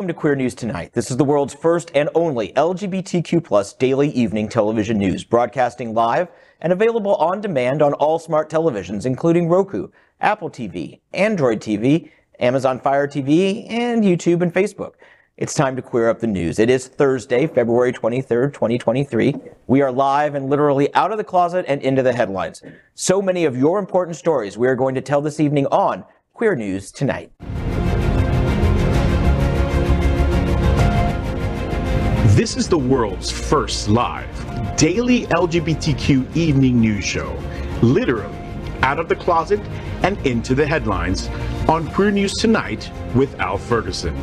Welcome to Queer News Tonight. This is the world's first and only LGBTQ+ daily evening television news, broadcasting live and available on demand on all smart televisions, including Roku, Apple TV, Android TV, Amazon Fire TV, and YouTube and Facebook. It's time to queer up the news. It is Thursday, February 23rd, 2023. We are live and literally out of the closet and into the headlines. So many of your important stories we are going to tell this evening on Queer News Tonight. This is the world's first live daily LGBTQ evening news show, literally out of the closet and into the headlines on Queer News Tonight with Al Ferguson.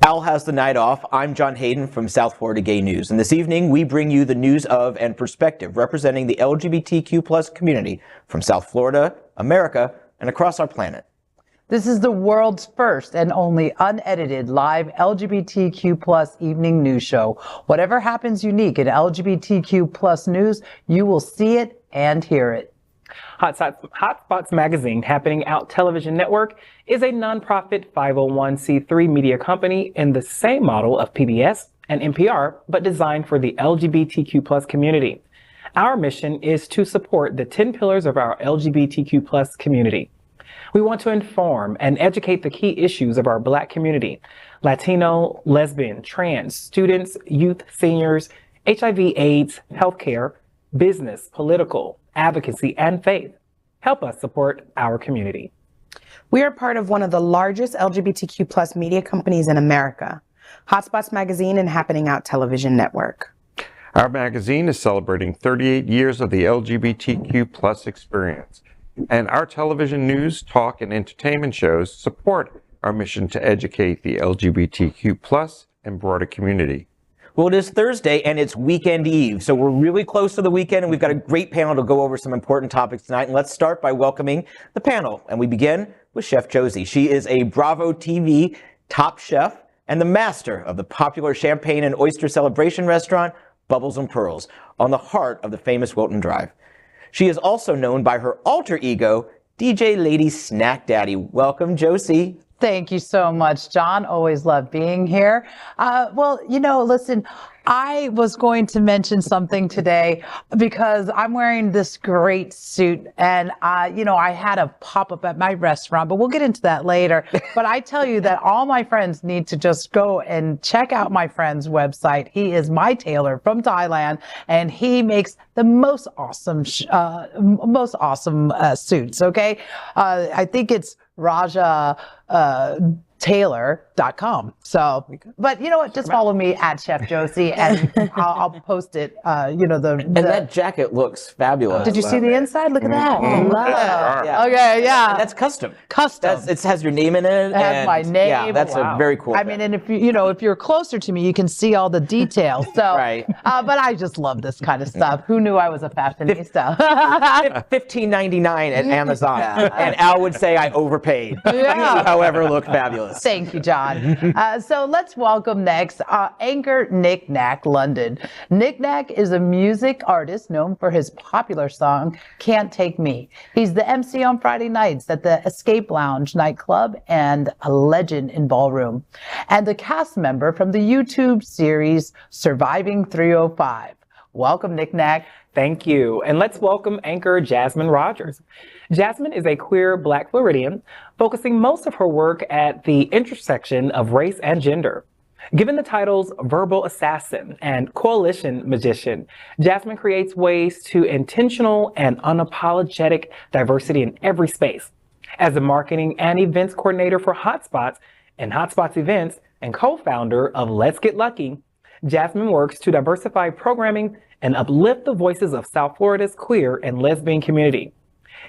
Al has the night off. I'm John Hayden from South Florida Gay News, and this evening we bring you the news of and perspective representing the LGBTQ+ community from South Florida, America, and across our planet. This is the world's first and only unedited live LGBTQ+ evening news show. Whatever happens unique in LGBTQ+ news, you will see it and hear it. Hotspots Magazine, Happening Out Television Network, is a nonprofit 501c3 media company in the same model of PBS and NPR, but designed for the LGBTQ+ community. Our mission is to support the 10 pillars of our LGBTQ+ community. We want to inform and educate the key issues of our Black community: Latino, lesbian, trans, students, youth, seniors, HIV/AIDS, healthcare, business, political, advocacy, and faith. Help us support our community. We are part of one of the largest LGBTQ+ media companies in America, Hotspots Magazine and Happening Out Television Network. Our magazine is celebrating 38 years of the LGBTQ+ experience. And our television news, talk, and entertainment shows support our mission to educate the LGBTQ+ and broader community. Well, it is Thursday and it's weekend eve, so we're really close to the weekend and we've got a great panel to go over some important topics tonight. And let's start by welcoming the panel. And we begin with Chef Josie. She is a Bravo TV top chef and the master of the popular champagne and oyster celebration restaurant, Bubbles and Pearls, on the heart of the famous Wilton Drive. She is also known by her alter ego, DJ Lady Snack Daddy. Welcome, Josie. Thank you so much, John. Always love being here. Well, listen, I was going to mention something today because I'm wearing this great suit and, I had a pop-up at my restaurant, but we'll get into that later. But I tell you that all my friends need to just go and check out my friend's website. He is my tailor from Thailand, and he makes the most awesome suits, okay? I think it's Raja Taylor.com. So, but you know what? Just follow me at Chef Josie, and I'll post it. And that jacket looks fabulous. Did you see the inside? Look at that. Yeah. Okay, yeah. And that's custom. It has your name in it. It has my name. Yeah, that's a very cool. I mean, and if if you're closer to me, you can see all the details. So, right. But I just love this kind of stuff. Who knew I was a fashionista? $15.99 at Amazon, and Al would say I overpaid. Yeah. However, look fabulous. Thank you, John. So let's welcome next anchor Nik Nak London. Nik Nak is a music artist known for his popular song, Can't Take Me. He's the MC on Friday nights at the Escape Lounge nightclub and a legend in ballroom, and the cast member from the YouTube series Surviving 305. Welcome, Nik Nak. Thank you. And let's welcome anchor Jasmen Rogers. Jasmen is a queer Black Floridian, focusing most of her work at the intersection of race and gender. Given the titles Verbal Assassin and Coalition Magician, Jasmen creates ways to intentional and unapologetic diversity in every space. As a marketing and events coordinator for Hotspots and Hotspots Events and co-founder of Let's Get Lucky, Jasmen works to diversify programming and uplift the voices of South Florida's queer and lesbian community.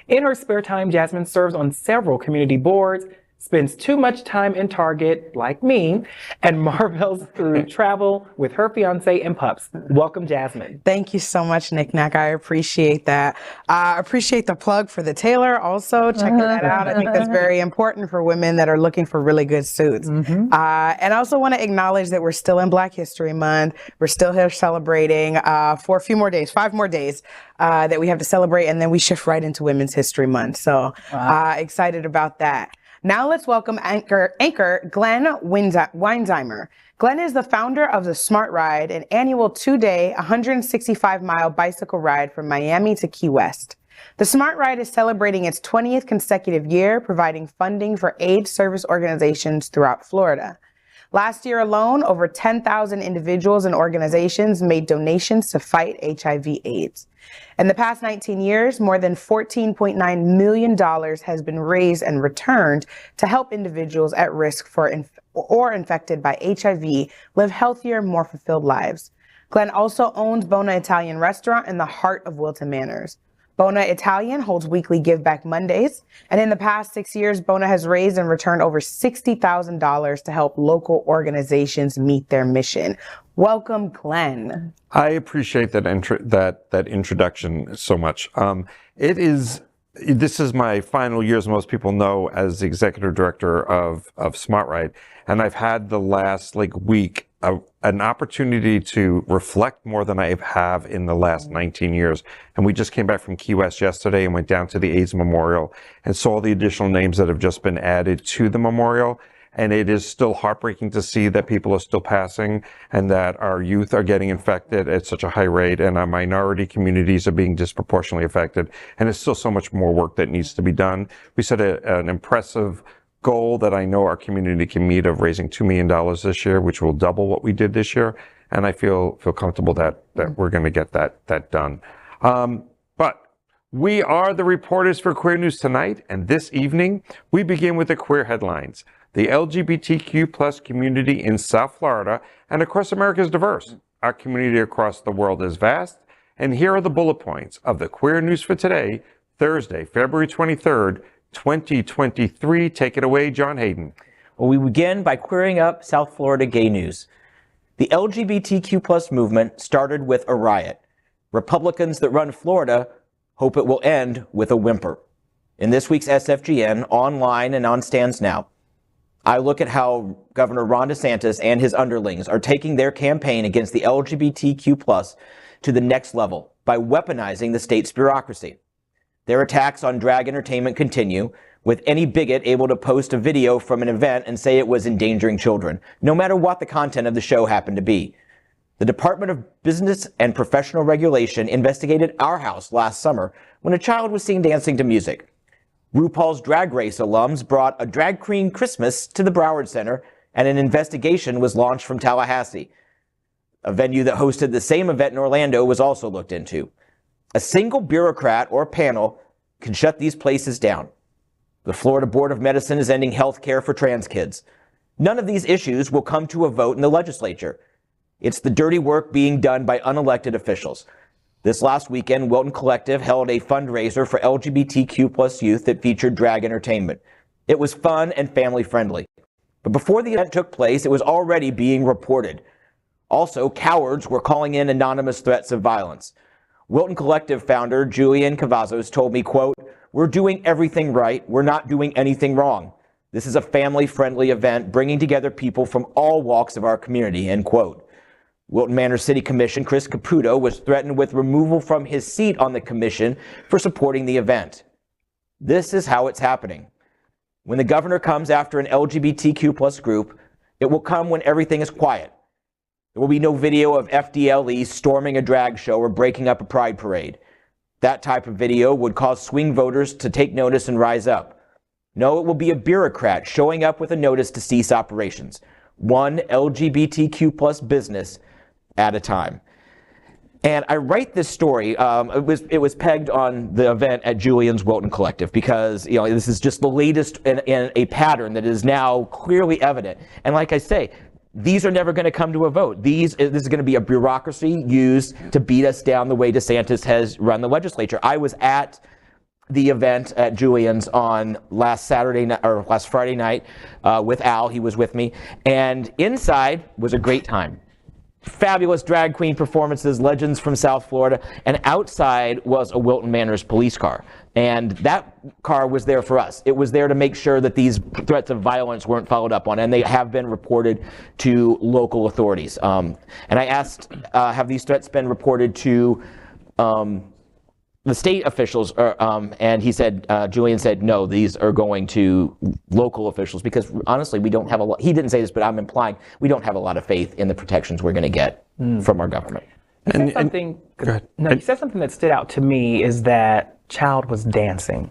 In her spare time, Jasmen serves on several community boards, spends too much time in Target, like me, and marvels through travel with her fiance and pups. Welcome, Jasmen. Thank you so much, Nik Nak. I appreciate that. I appreciate the plug for the tailor also. Checking that out. I think that's very important for women that are looking for really good suits. And I also want to acknowledge that we're still in Black History Month. We're still here celebrating for a few more days, 5 more days that we have to celebrate, and then we shift right into Women's History Month. So excited about that. Now let's welcome anchor Glen Weinzimer. Glen is the founder of the Smart Ride, an annual 2-day, 165-mile bicycle ride from Miami to Key West. The Smart Ride is celebrating its 20th consecutive year, providing funding for AIDS service organizations throughout Florida. Last year alone, over 10,000 individuals and organizations made donations to fight HIV/AIDS. In the past 19 years, more than $14.9 million has been raised and returned to help individuals at risk for or infected by HIV live healthier, more fulfilled lives. Glen also owns Bona Italian restaurant in the heart of Wilton Manors. Bona Italian holds weekly Give Back Mondays, and in the past 6 years, Bona has raised and returned over $60,000 to help local organizations meet their mission. Welcome, Glen. I appreciate that introduction so much. This is my final year, as most people know, as the executive director of Smart Ride, and I've had the last week an opportunity to reflect more than I have in the last 19 years. And we just came back from Key West yesterday and went down to the AIDS Memorial and saw the additional names that have just been added to the memorial. And it is still heartbreaking to see that people are still passing and that our youth are getting infected at such a high rate and our minority communities are being disproportionately affected. And there's still so much more work that needs to be done. We set an impressive goal that I know our community can meet of raising $2 million this year, which will double what we did this year. And I feel comfortable that we're going to get that done. But we are the reporters for Queer News Tonight. And this evening, we begin with the queer headlines. The LGBTQ plus community in South Florida and across America is diverse. Our community across the world is vast. And here are the bullet points of the Queer News for today, Thursday, February 23rd, 2023. Take it away, John Hayden. Well, we begin by queering up South Florida gay news. The LGBTQ plus movement started with a riot. Republicans that run Florida hope it will end with a whimper. In this week's SFGN, online and on stands now, I look at how Governor Ron Santos and his underlings are taking their campaign against the LGBTQ plus to the next level by weaponizing the state's bureaucracy. Their attacks on drag entertainment continue, with any bigot able to post a video from an event and say it was endangering children, no matter what the content of the show happened to be. The Department of Business and Professional Regulation investigated our house last summer when a child was seen dancing to music. RuPaul's Drag Race alums brought a drag queen Christmas to the Broward Center, and an investigation was launched from Tallahassee. A venue that hosted the same event in Orlando was also looked into. A single bureaucrat or panel can shut these places down. The Florida Board of Medicine is ending health care for trans kids. None of these issues will come to a vote in the legislature. It's the dirty work being done by unelected officials. This last weekend, Wilton Collective held a fundraiser for LGBTQ plus youth that featured drag entertainment. It was fun and family friendly. But before the event took place, it was already being reported. Also, cowards were calling in anonymous threats of violence. Wilton Collective founder Julian Cavazos told me, quote, "We're doing everything right. We're not doing anything wrong. This is a family-friendly event bringing together people from all walks of our community," end quote. Wilton Manor City Commission Chris Caputo was threatened with removal from his seat on the commission for supporting the event. This is how it's happening. When the governor comes after an LGBTQ plus group, it will come when everything is quiet. There will be no video of FDLE storming a drag show or breaking up a pride parade. That type of video would cause swing voters to take notice and rise up. No, it will be a bureaucrat showing up with a notice to cease operations. One LGBTQ plus business at a time. And I write this story, it was pegged on the event at Julian's Wilton Collective because, this is just the latest in a pattern that is now clearly evident. And like I say, these are never going to come to a vote. This is going to be a bureaucracy used to beat us down the way DeSantis has run the legislature. I was at the event at Julian's on last Friday night with Al. He was with me, and inside was a great time. Fabulous drag queen performances, legends from South Florida, and outside was a Wilton Manors police car. And that car was there for us. It was there to make sure that these threats of violence weren't followed up on, and they have been reported to local authorities. And I asked, have these threats been reported to the state officials? And he said, Julian said, no, these are going to local officials, because honestly, we don't have a lot. He didn't say this, but I'm implying we don't have a lot of faith in the protections we're going to get from our government. He said something that stood out to me is that child was dancing.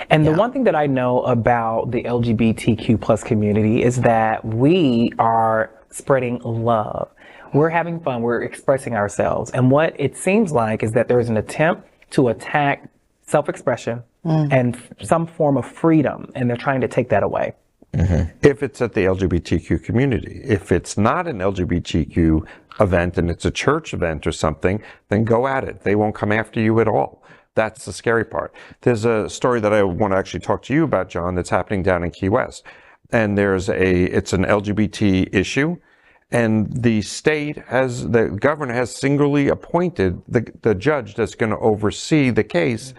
And the one thing that I know about the LGBTQ plus community is that we are spreading love. We're having fun. We're expressing ourselves. And what it seems like is that there's an attempt to attack self-expression and some form of freedom, and they're trying to take that away. If it's at the LGBTQ community. If it's not an LGBTQ event and it's a church event or something, then go at it. They won't come after you at all. That's the scary part. There's a story that I want to actually talk to you about, John, that's happening down in Key West. And it's an LGBT issue. And the governor has singularly appointed the judge that's going to oversee the case.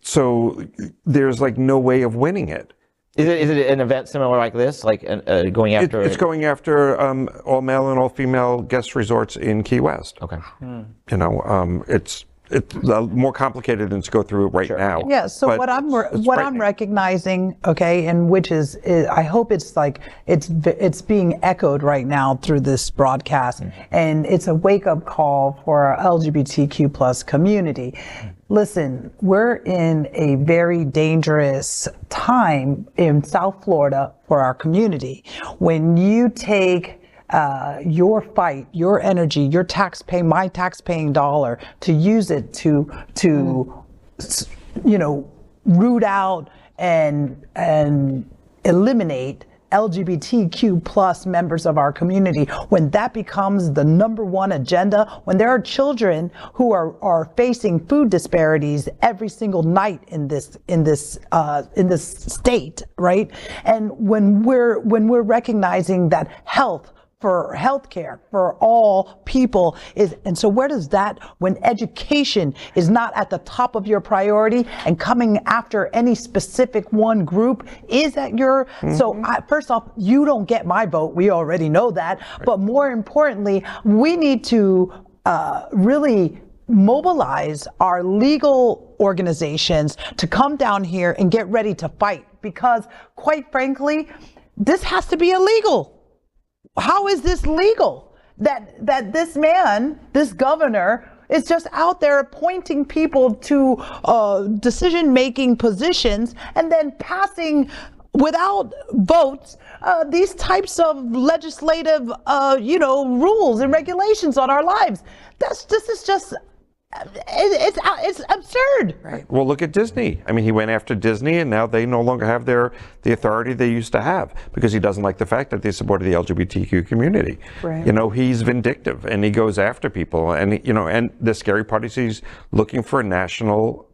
So there's like no way of winning it. Is it an event similar like this, like going after? It's going after all male and all female guest resorts in Key West. Okay. You know, it's more complicated than to go through it right now. Yeah. So what I'm recognizing, okay, and which is I hope it's like it's being echoed right now through this broadcast, and it's a wake up call for our LGBTQ plus community. Listen, we're in a very dangerous time in South Florida for our community. When you take your fight, your energy, my tax-paying dollar, to use it to root out and eliminate LGBTQ plus members of our community, when that becomes the #1 agenda, when there are children who are facing food disparities every single night in this state, right? And when we're recognizing that healthcare for all people and so where does that, when education is not at the top of your priority and coming after any specific one group is at your, so first off, you don't get my vote. We already know that. Right. But more importantly, we need to really mobilize our legal organizations to come down here and get ready to fight, because quite frankly, this has to be illegal. How is this legal? That this man, this governor, is just out there appointing people to decision-making positions and then passing without votes these types of legislative, rules and regulations on our lives. This is just. It's absurd. Right. Well, look at Disney. I mean, he went after Disney, and now they no longer have the authority they used to have, because he doesn't like the fact that they supported the LGBTQ community. Right. You know, he's vindictive, and he goes after people, and and the scary part is he's looking for a national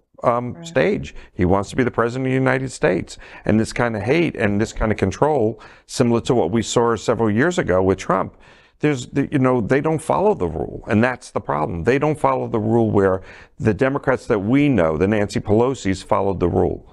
stage. He wants to be the president of the United States, and this kind of hate and this kind of control, similar to what we saw several years ago with Trump. They don't follow the rule, and that's the problem. They don't follow the rule where the Democrats that we know, the Nancy Pelosi's, followed the rule.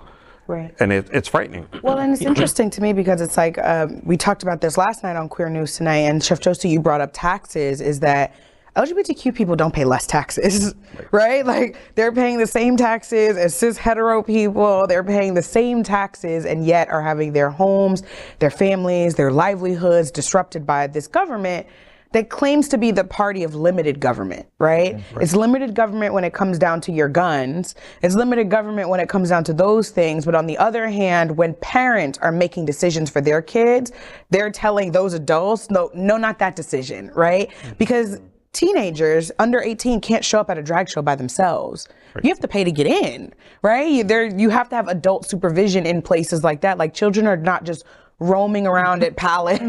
Right. And it's frightening. Well, and it's interesting to me because it's like, we talked about this last night on Queer News Tonight, and Chef Josie, you brought up taxes, is that LGBTQ people don't pay less taxes, right? Like, they're paying the same taxes as cis hetero people. They're paying the same taxes, and yet are having their homes, their families, their livelihoods disrupted by this government that claims to be the party of limited government, right? It's limited government when it comes down to your guns. It's limited government when it comes down to those things. But on the other hand, when parents are making decisions for their kids, they're telling those adults, no, not that decision, right? Because teenagers under 18 can't show up at a drag show by themselves. You have to pay to get in, right? You have to have adult supervision in places like that. Like, children are not just roaming around at Palace,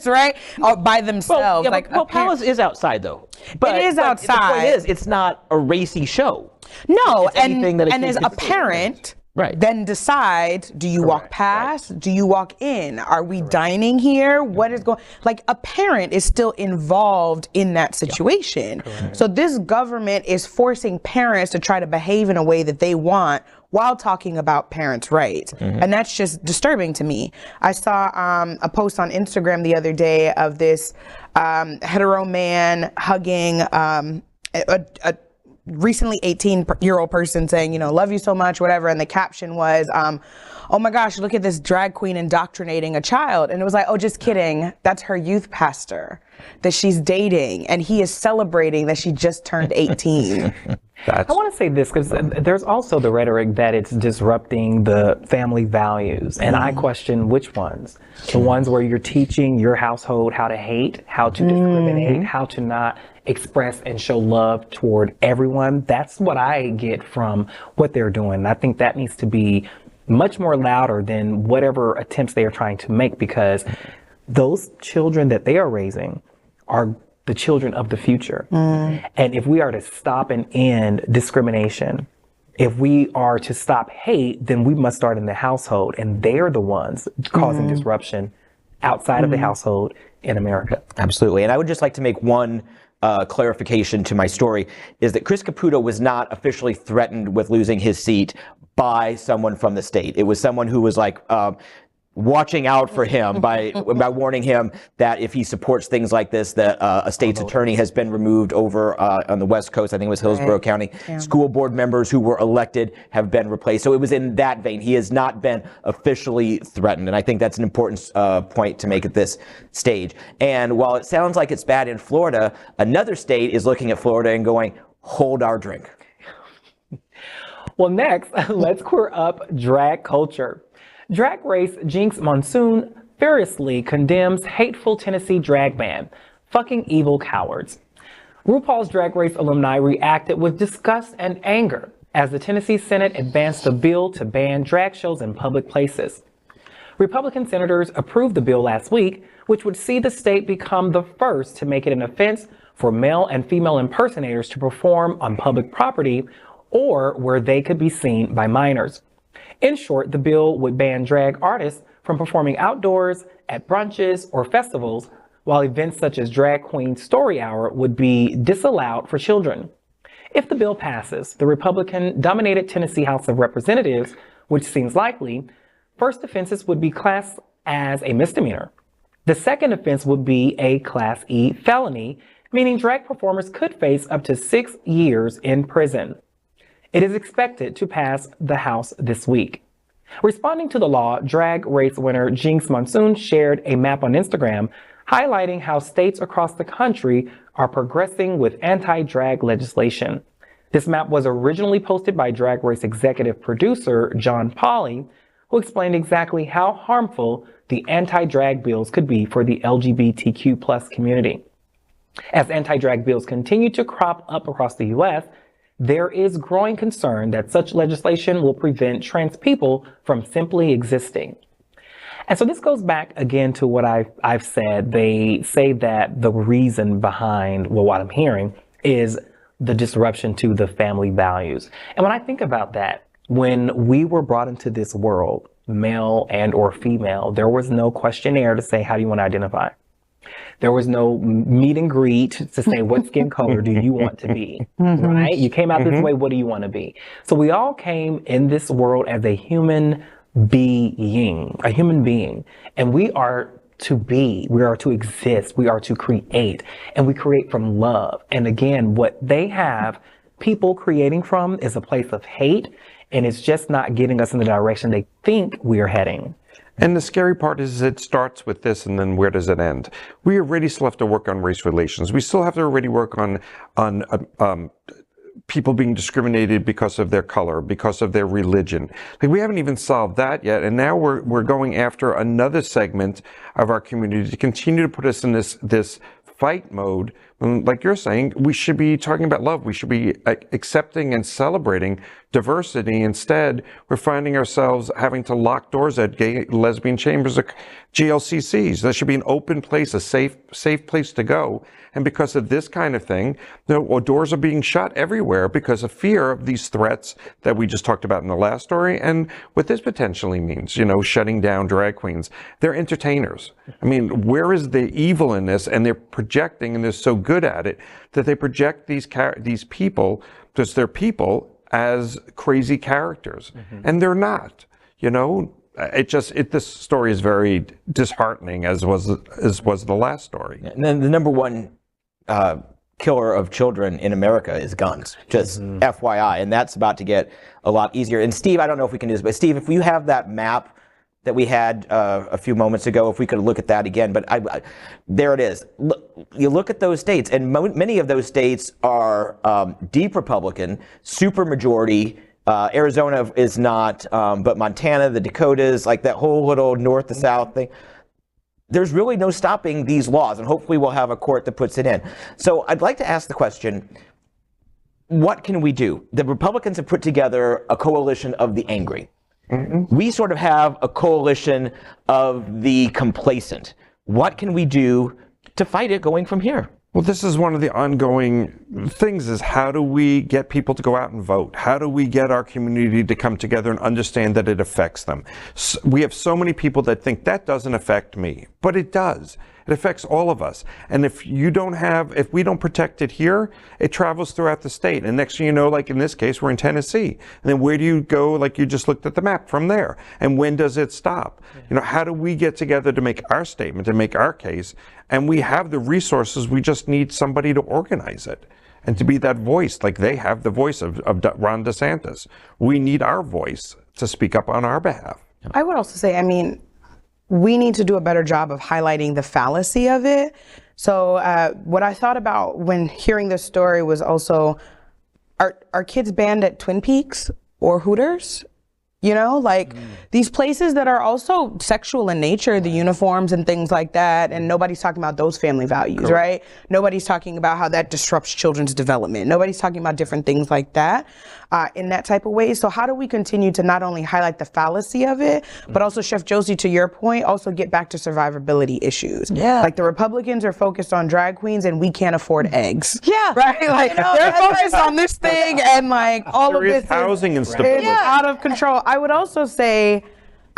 right? By themselves. Palace is outside though. But it is outside. The point is, it's not a racy show. No, and as a parent, Right. Then decide, do you walk past? Do you walk in? Are we dining here? What is going, like a parent is still involved in that situation. So this government is forcing parents to try to behave in a way that they want while talking about parents' rights. And that's just disturbing to me. I saw a post on Instagram the other day of this hetero man hugging a recently 18-year-old person saying, you know, love you so much, whatever. And the caption was, oh my gosh, look at this drag queen indoctrinating a child. And it was like, oh, just kidding. That's her youth pastor that she's dating. And he is celebrating that she just turned 18. I want to say this because there's also the rhetoric that it's disrupting the family values. And I question which ones. The ones where you're teaching your household how to hate, how to discriminate, how to not express and show love toward everyone. That's what I get from what they're doing. I think that needs to be much more louder than whatever attempts they are trying to make, because those children that they are raising are the children of the future. And if we are to stop and end discrimination, if we are to stop hate, then we must start in the household, and they're the ones causing disruption outside of the household in America. Absolutely. And I would just like to make one clarification to my story, is that Chris Caputo was not officially threatened with losing his seat by someone from the state. It was someone who was like watching out for him by warning him that if he supports things like this, that a state's attorney has been removed over on the West Coast. I think it was Hillsborough County. School board members who were elected have been replaced. So it was in that vein. He has not been officially threatened. And I think that's an important point to make at this stage. And while it sounds like it's bad in Florida, another state is looking at Florida and going, hold our drink. Well, next, let's queer up drag culture. Drag Race Jinkx Monsoon furiously condemns hateful Tennessee drag ban. Fucking evil cowards. RuPaul's Drag Race alumni reacted with disgust and anger as the Tennessee Senate advanced a bill to ban drag shows in public places. Republican senators approved the bill last week, which would see the state become the first to make it an offense for male and female impersonators to perform on public property or where they could be seen by minors. In short, the bill would ban drag artists from performing outdoors, at brunches, or festivals, while events such as Drag Queen Story Hour would be disallowed for children. If the bill passes, the Republican-dominated Tennessee House of Representatives, which seems likely, first offenses would be classed as a misdemeanor. The second offense would be a Class E felony, meaning drag performers could face up to 6 years in prison. It is expected to pass the House this week. Responding to the law, Drag Race winner Jinkx Monsoon shared a map on Instagram highlighting how states across the country are progressing with anti-drag legislation. This map was originally posted by Drag Race executive producer John Hayden, who explained exactly how harmful the anti-drag bills could be for the LGBTQ+ community. As anti-drag bills continue to crop up across the U.S., there is growing concern that such legislation will prevent trans people from simply existing. And so this goes back again to what I've said. They say that the reason behind, well, what I'm hearing is the disruption to the family values. And when I think about that, when we were brought into this world, male and or female, there was no questionnaire to say, how do you want to identify? There was no meet and greet to say, what skin color do you want to be, right? You came out this way, what do you want to be? So we all came in this world as a human being, and we are to be, we are to exist, we are to create, and we create from love. And again, what they have people creating from is a place of hate, and it's just not getting us in the direction they think we are heading. And the scary part is it starts with this, and then where does it end? We already still have to work on race relations. We still have to already work on people being discriminated because of their color, because of their religion. Like, we haven't even solved that yet, and now we're going after another segment of our community to continue to put us in this fight mode. Like you're saying, we should be talking about love. We should be accepting and celebrating diversity. Instead, we're finding ourselves having to lock doors at gay, lesbian chambers, GLCCs. There should be an open place, a safe place to go. And because of this kind of thing, doors are being shut everywhere because of fear of these threats that we just talked about in the last story. And what this potentially means, shutting down drag queens. They're entertainers. I mean, where is the evil in this? And they're projecting, and they're so good at it, that they project these people, because they're people, as crazy characters. And they're not, this story is very disheartening, as was the last story. And then the number one killer of children in America is guns, just FYI, and that's about to get a lot easier. And Steve, I don't know if we can do this, but Steve, if you have that map that we had a few moments ago, if we could look at that again, but there it is. You look at those states, and many of those states are deep Republican, super majority. Arizona is not, but Montana, the Dakotas, like that whole little north to south thing. There's really no stopping these laws, and hopefully we'll have a court that puts it in. So I'd like to ask the question, what can we do? The Republicans have put together a coalition of the angry. We sort of have a coalition of the complacent. What can we do to fight it going from here? Well, this is one of the ongoing things, is how do we get people to go out and vote? How do we get our community to come together and understand that it affects them? We have so many people that think that doesn't affect me, but it does. It affects all of us. And if we don't protect it here, it travels throughout the state. And next thing you know, like in this case, we're in Tennessee. And then where do you go, like you just looked at the map, from there? And when does it stop? How do we get together to make our statement and make our case? And we have the resources, we just need somebody to organize it and to be that voice, like they have the voice of Ron DeSantis. We need our voice to speak up on our behalf. I would also say, we need to do a better job of highlighting the fallacy of it. So what I thought about when hearing this story was also, are kids banned at Twin Peaks or Hooters? These places that are also sexual in nature, the uniforms and things like that, and nobody's talking about those family values, right? Nobody's talking about how that disrupts children's development. Nobody's talking about different things like that in that type of way. So how do we continue to not only highlight the fallacy of it, but also, Chef Josie, to your point, also get back to survivability issues? Yeah. Like the Republicans are focused on drag queens and we can't afford eggs. Yeah. Right? Like they're focused on this thing and like all of this housing instability. Is out of control. I would also say,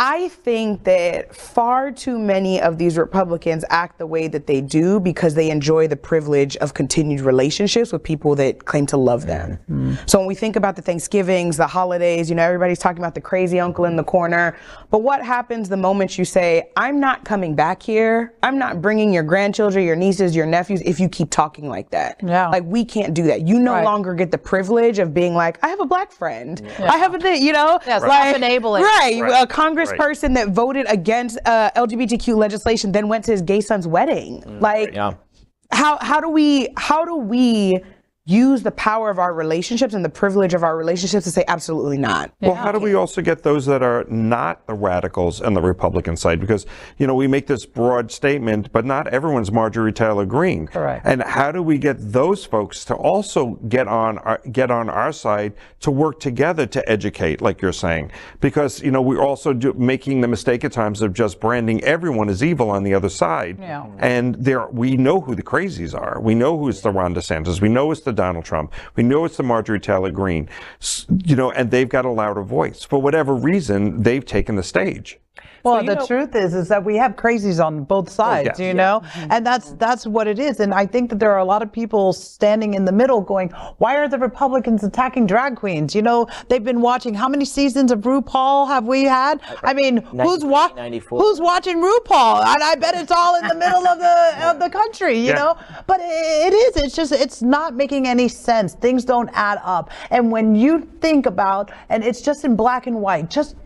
I think that far too many of these Republicans act the way that they do because they enjoy the privilege of continued relationships with people that claim to love them. So when we think about the Thanksgivings, the holidays, everybody's talking about the crazy uncle in the corner. But what happens the moment you say, I'm not coming back here, I'm not bringing your grandchildren, your nieces, your nephews, if you keep talking like that? Yeah. Like, we can't do that. You no longer get the privilege of being like, I have a black friend. I have a thing, Yes, like, enabling. Right. Congress person that voted against LGBTQ legislation then went to his gay son's wedding. How do we use the power of our relationships and the privilege of our relationships to say absolutely not? Well, how do we also get those that are not the radicals on the Republican side? Because, we make this broad statement, but not everyone's Marjorie Taylor Greene. Correct. And how do we get those folks to also get on our side to work together to educate, like you're saying? Because, we're also making the mistake at times of just branding everyone as evil on the other side. Yeah. And we know who the crazies are. We know who's the Ron DeSantis. We know it's the Donald Trump. We know it's the Marjorie Taylor Greene, and they've got a louder voice. For whatever reason, they've taken the stage. Well, the truth is that we have crazies on both sides, and that's what it is. And I think that there are a lot of people standing in the middle going, why are the Republicans attacking drag queens? They've been watching, how many seasons of RuPaul have we had? I mean, who's watching RuPaul? And I bet it's all in the middle of the country, you know? But it's not making any sense. Things don't add up. And when you think about, and it's just in black and white, just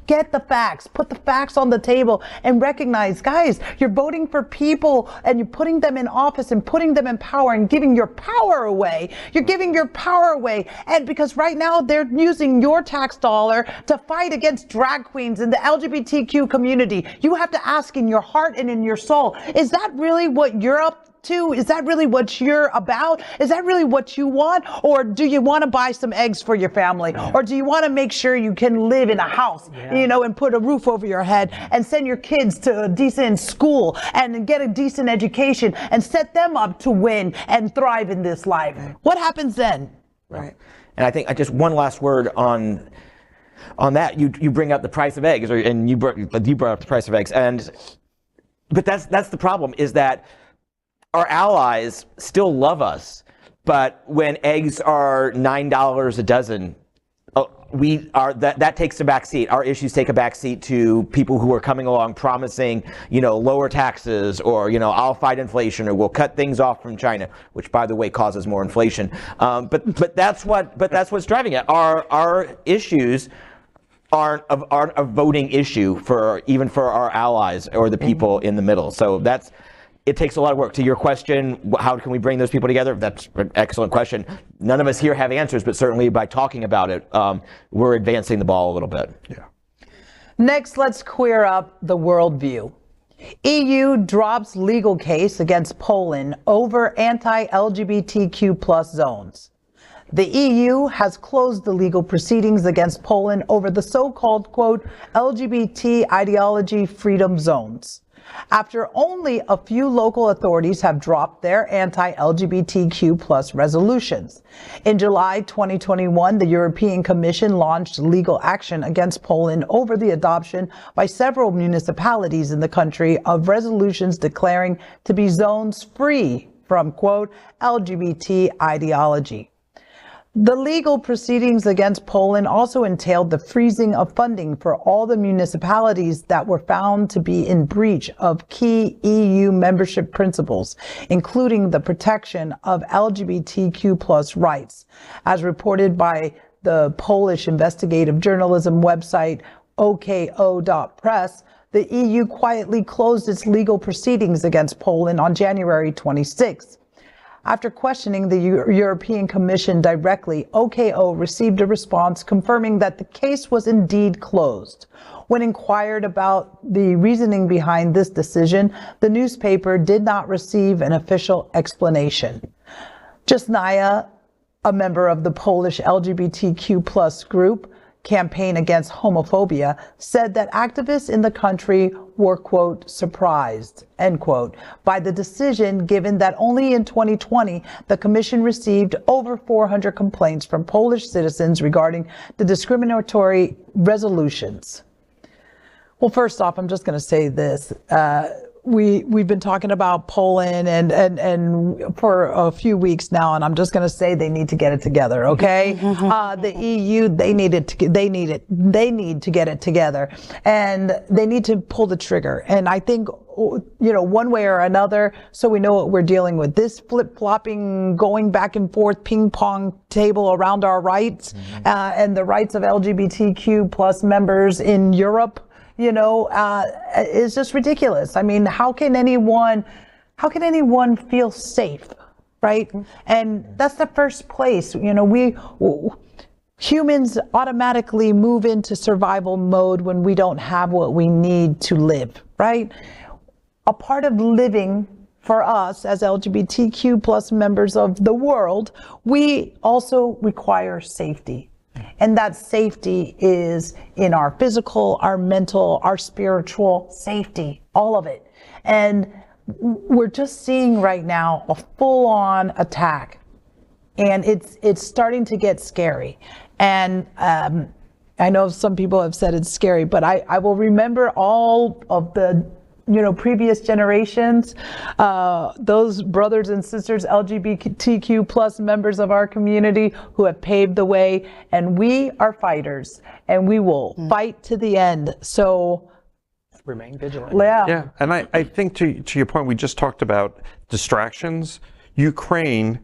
get the facts, put the facts on the table, and recognize, guys, you're voting for people and you're putting them in office and putting them in power and giving your power away. You're giving your power away. And because right now they're using your tax dollar to fight against drag queens and the LGBTQ community, you have to ask in your heart and in your soul, is that really what you're up up to? Is that really what you're about? Is that really what you want? Or do you want to buy some eggs for your family? Or do you want to make sure you can live in a house, you know, and put a roof over your head and send your kids to a decent school and get a decent education and set them up to win and thrive in this life? What happens then? Right. And I think just one last word on that. You bring up the price of eggs, and you brought up the price of eggs, but that's the problem, is that our allies still love us, but when eggs are $9 a dozen, that takes a back seat. Our issues take a back seat to people who are coming along promising, you know, lower taxes, or, you know, I'll fight inflation, or we'll cut things off from China, which, by the way, causes more inflation. But that's what's driving it. Our issues aren't a voting issue even for our allies or the people in the middle. So it takes a lot of work. To your question, how can we bring those people together? That's an excellent question. None of us here have answers, but certainly by talking about it, we're advancing the ball a little bit. Yeah. Next, let's queer up the worldview. EU drops legal case against Poland over anti-LGBTQ plus zones. The EU has closed the legal proceedings against Poland over the so-called, quote, LGBT ideology freedom zones, after only a few local authorities have dropped their anti-LGBTQ plus resolutions. In July 2021, the European Commission launched legal action against Poland over the adoption by several municipalities in the country of resolutions declaring to be zones free from, quote, LGBT ideology. The legal proceedings against Poland also entailed the freezing of funding for all the municipalities that were found to be in breach of key EU membership principles, including the protection of LGBTQ plus rights. As reported by the Polish investigative journalism website OKO.press, the EU quietly closed its legal proceedings against Poland on January 26th. After questioning the European Commission directly, OKO received a response confirming that the case was indeed closed. When inquired about the reasoning behind this decision, the newspaper did not receive an official explanation. Jasnaya, a member of the Polish LGBTQ plus group, Campaign Against Homophobia, said that activists in the country were, quote, surprised, end quote, by the decision, given that only in 2020, the commission received over 400 complaints from Polish citizens regarding the discriminatory resolutions. Well, first off, I'm just going to say this. We've been talking about Poland and for a few weeks now, and I'm just going to say they need to get it together, okay? The EU, they need to get it together, and they need to pull the trigger. And I think, you know, one way or another, so we know what we're dealing with. This flip-flopping, going back and forth, ping-pong table around our rights, and the rights of LGBTQ plus members in Europe, you know, is just ridiculous. I mean, how can anyone feel safe, right? And that's the first place. You know, humans automatically move into survival mode when we don't have what we need to live, right? A part of living for us as LGBTQ plus members of the world, we also require safety. And that safety is in our physical, our mental, our spiritual safety, all of it. And we're just seeing right now a full-on attack, and it's starting to get scary. And I know some people have said it's scary, but I will remember all of the, you know, previous generations, those brothers and sisters, LGBTQ plus members of our community who have paved the way, and we are fighters, and we will fight to the end. So remain vigilant. Yeah, and I think to your point, we just talked about distractions. Ukraine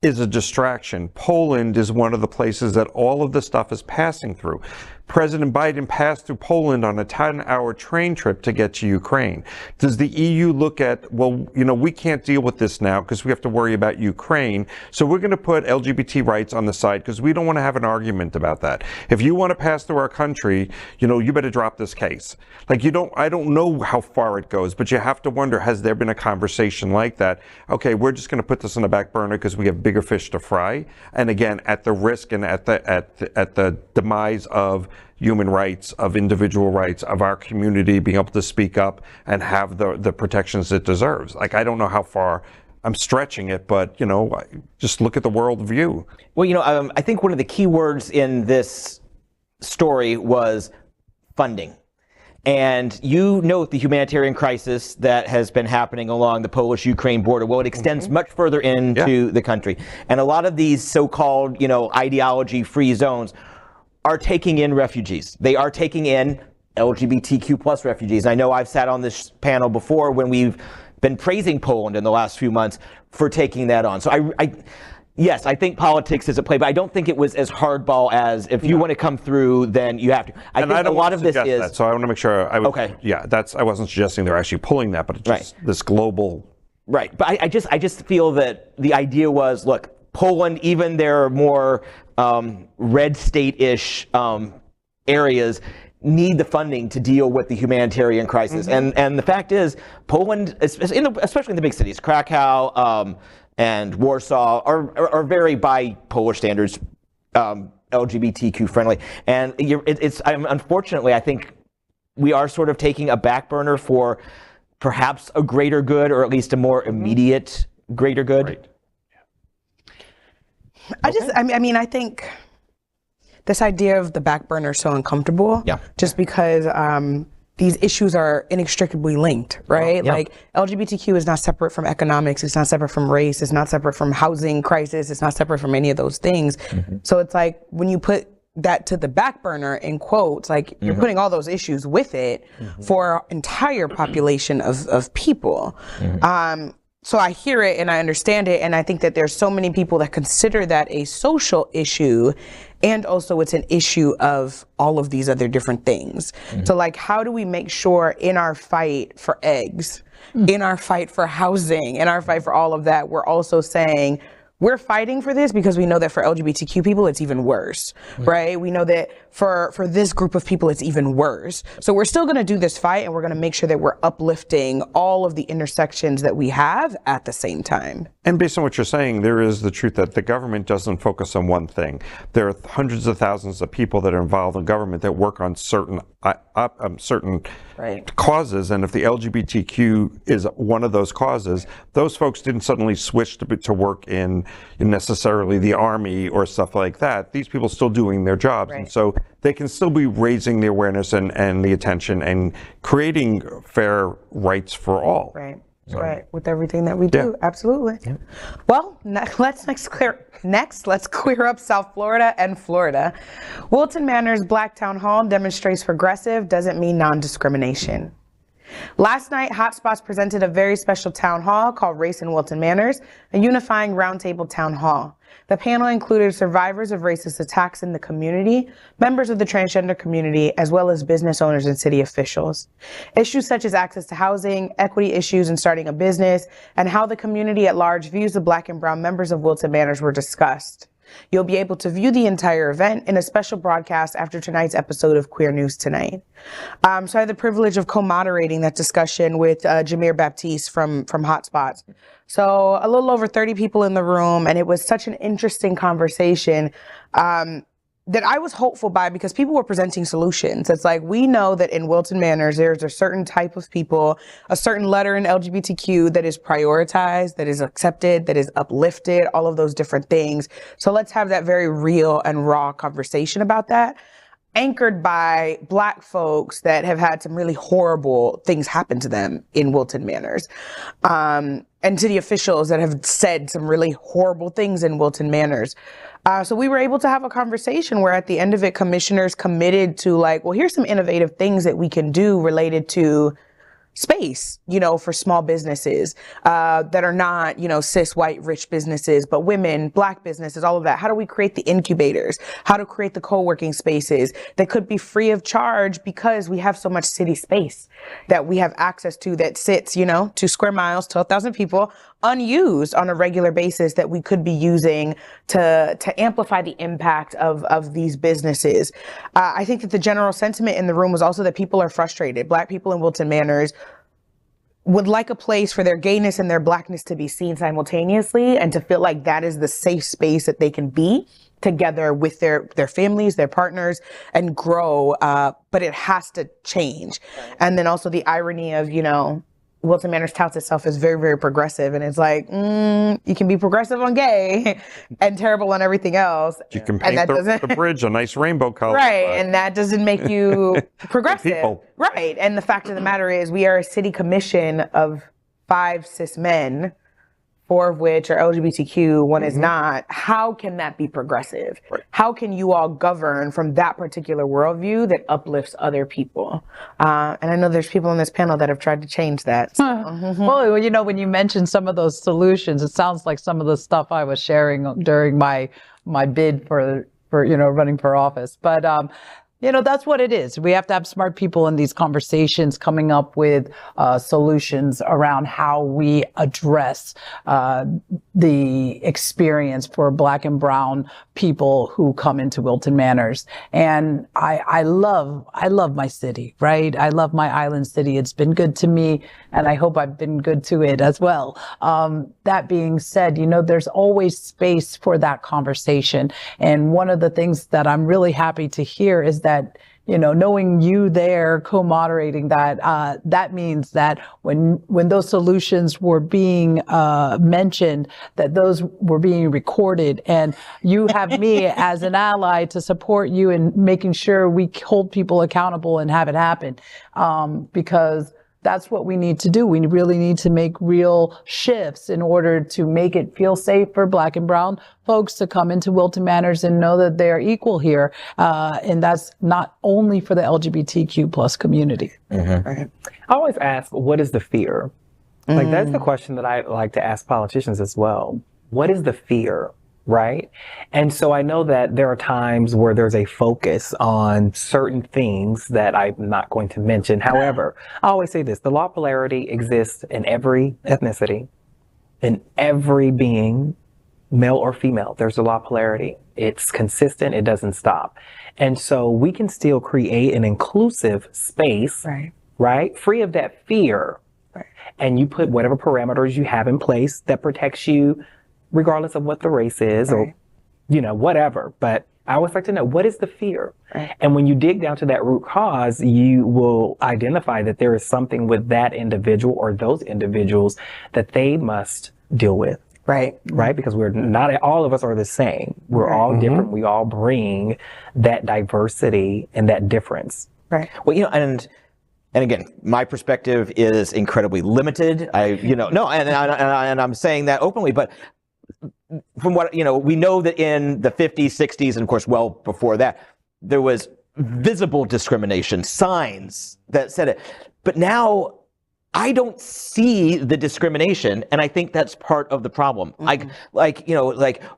is a distraction. Poland is one of the places that all of the stuff is passing through. President Biden passed through Poland on a 10-hour train trip to get to Ukraine. Does the EU look at, well, you know, we can't deal with this now because we have to worry about Ukraine, so we're going to put LGBT rights on the side because we don't want to have an argument about that. If you want to pass through our country, you know, you better drop this case. Like, I don't know how far it goes, but you have to wonder, has there been a conversation like that? Okay, we're just going to put this on the back burner because we have bigger fish to fry. And again, at the risk and at the demise of human rights, of individual rights, of our community being able to speak up and have the protections it deserves. Like, I don't know how far I'm stretching it, but, you know, just look at the world view. Well, you know, I think one of the key words in this story was funding. And you note the humanitarian crisis that has been happening along the Polish-Ukraine border. Well, it extends much further into the country. And a lot of these so-called, you know, ideology-free zones are taking in refugees. They are taking in LGBTQ plus refugees. I know I've sat on this panel before when we've been praising Poland in the last few months for taking that on. So yes, I think politics is at play, but I don't think it was as hardball as if you want to come through, then you have to. I think a lot of this is. That, so I want to make sure. Okay. Yeah, I wasn't suggesting they're actually pulling that, but it's just this global. Right. But I just feel that the idea was, look, Poland, even their more red state-ish areas, need the funding to deal with the humanitarian crisis. And the fact is, Poland, especially in the big cities, Krakow, and Warsaw are very, by Polish standards, LGBTQ friendly. And unfortunately, I think we are sort of taking a back burner for perhaps a greater good, or at least a more immediate greater good. Right. I think this idea of the back burner is so uncomfortable. Yeah. Just because these issues are inextricably linked, right? Yeah. Like, LGBTQ is not separate from economics, it's not separate from race, it's not separate from housing crisis, it's not separate from any of those things. So it's like, when you put that to the back burner, in quotes, like, you're putting all those issues with it for our entire population of people. So I hear it and I understand it, and I think that there's so many people that consider that a social issue, and also it's an issue of all of these other different things. So, like, how do we make sure in our fight for eggs, in our fight for housing, in our fight for all of that, we're also saying, we're fighting for this because we know that for LGBTQ people, it's even worse, right? We know that for this group of people, it's even worse. So we're still gonna do this fight, and we're gonna make sure that we're uplifting all of the intersections that we have at the same time. And based on what you're saying, there is the truth that the government doesn't focus on one thing. There are hundreds of thousands of people that are involved in government that work on certain causes, and if the LGBTQ is one of those causes, those folks didn't suddenly switch to work in necessarily the army or stuff like that. These people still doing their jobs, and so they can still be raising the awareness and the attention and creating fair rights for all. Right, with everything that we do, absolutely. Well, let's clear up South Florida and Florida. Wilton Manors Black Town Hall demonstrates progressive doesn't mean non-discrimination. Last night, Hotspots presented a very special town hall called Race in Wilton Manors, a unifying roundtable town hall. The panel included survivors of racist attacks in the community, members of the transgender community, as well as business owners and city officials. Issues such as access to housing, equity issues in starting a business, and how the community at large views the Black and brown members of Wilton Manors were discussed. You'll be able to view the entire event in a special broadcast after tonight's episode of Queer News Tonight. So I had the privilege of co-moderating that discussion with Jameer Baptiste from Hotspots. So a little over 30 people in the room, and it was such an interesting conversation that I was hopeful by, because people were presenting solutions. It's like, we know that in Wilton Manors, there's a certain type of people, a certain letter in LGBTQ that is prioritized, that is accepted, that is uplifted, all of those different things. So let's have that very real and raw conversation about that, anchored by Black folks that have had some really horrible things happen to them in Wilton Manors. And to the officials that have said some really horrible things in Wilton Manors. So we were able to have a conversation where at the end of it, commissioners committed to, like, well, here's some innovative things that we can do related to space, you know, for small businesses that are not, you know, cis, white, rich businesses, but women, Black businesses, all of that. How do we create the incubators? How to create the co-working spaces that could be free of charge because we have so much city space that we have access to that sits, you know, 2 square miles, 12,000 people, unused on a regular basis that we could be using to amplify the impact of these businesses. I think that the general sentiment in the room was also that people are frustrated. Black people in Wilton Manors would like a place for their gayness and their Blackness to be seen simultaneously and to feel like that is the safe space that they can be together with their families, their partners, and grow. But it has to change. And then also the irony of, you know, Wilton Manors touts itself as very, very progressive. And it's like, you can be progressive on gay and terrible on everything else. You can paint the bridge a nice rainbow color. Right, and that doesn't make you progressive. Right, and the fact of the matter is we are a city commission of 5 cis men, 4 of which are LGBTQ, 1 is not. How can that be progressive? Right. How can you all govern from that particular worldview that uplifts other people? And I know there's people on this panel that have tried to change that. So. Well, you know, when you mentioned some of those solutions, it sounds like some of the stuff I was sharing during my bid for you know, running for office. But you know, that's what it is. We have to have smart people in these conversations coming up with solutions around how we address the experience for Black and brown people who come into Wilton Manors. And I love my city, right? I love my island city. It's been good to me, and I hope I've been good to it as well. That being said, you know, there's always space for that conversation. And one of the things that I'm really happy to hear is that, you know, knowing you there co-moderating that, that means that when those solutions were being mentioned, that those were being recorded, and you have me as an ally to support you in making sure we hold people accountable and have it happen, because that's what we need to do. We really need to make real shifts in order to make it feel safe for Black and brown folks to come into Wilton Manors and know that they're equal here. And that's not only for the LGBTQ plus community. Right. I always ask, what is the fear? Like, that's the question that I like to ask politicians as well. What is the fear? Right? And so I know that there are times where there's a focus on certain things that I'm not going to mention. However, I always say this, the law of polarity exists in every ethnicity, in every being, male or female. There's a law of polarity. It's consistent. It doesn't stop. And so we can still create an inclusive space, right? Free of that fear. Right. And you put whatever parameters you have in place that protects you regardless of what the race is or, you know, whatever. But I always like to know, what is the fear? Right. And when you dig down to that root cause, you will identify that there is something with that individual or those individuals that they must deal with. Right. Right. Because we're not, all of us are the same. We're all different. We all bring that diversity and that difference. Right. Well, you know, and again, my perspective is incredibly limited. And I'm saying that openly, but from what, you know, we know that in the 50s, 60s, and of course, well before that, there was visible discrimination, signs that said it. But now I don't see the discrimination, and I think that's part of the problem.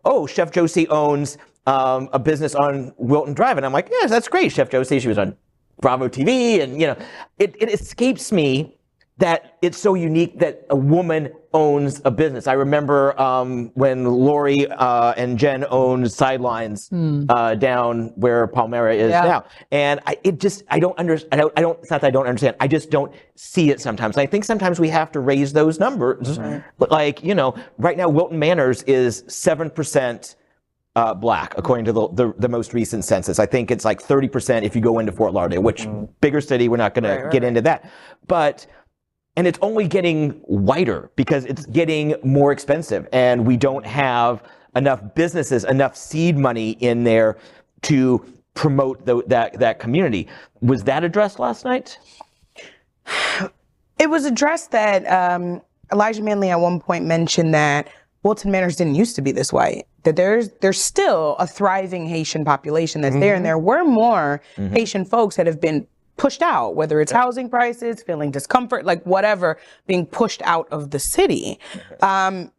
Oh, Chef Josie owns a business on Wilton Drive, and I'm like, yeah, that's great, Chef Josie. She was on Bravo TV, and, you know, it escapes me that it's so unique that a woman owns a business. I remember when Lori and Jen owned Sidelines down where Palmyra is now, and I don't understand. It's not that I don't understand. I just don't see it sometimes. I think sometimes we have to raise those numbers. But like, you know, right now Wilton Manors is 7%. Black, according to the most recent census. I think it's like 30% if you go into Fort Lauderdale, which bigger city, we're not going to get into that. And it's only getting whiter because it's getting more expensive, and we don't have enough businesses, enough seed money in there to promote that community. Was that addressed last night? It was addressed that Elijah Manley at one point mentioned that Wilton Manors didn't used to be this white, that there's still a thriving Haitian population that's there, and there were more Haitian folks that have been pushed out, whether it's housing prices, feeling discomfort, like whatever, being pushed out of the city.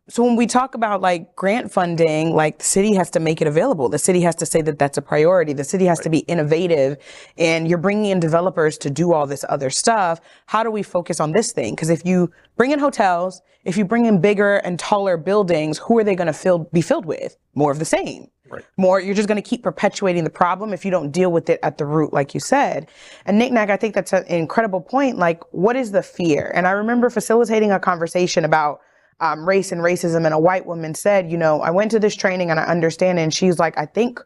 So when we talk about like grant funding, like the city has to make it available. The city has to say that that's a priority. The city has to be innovative, and you're bringing in developers to do all this other stuff. How do we focus on this thing? Because if you bring in hotels, if you bring in bigger and taller buildings, who are they going to be filled with? More of the same. Right. More, you're just going to keep perpetuating the problem if you don't deal with it at the root, like you said. And Nik Nak, I think that's an incredible point. Like, what is the fear? And I remember facilitating a conversation about race and racism, and a white woman said, you know, I went to this training and I understand it. And she's like, I think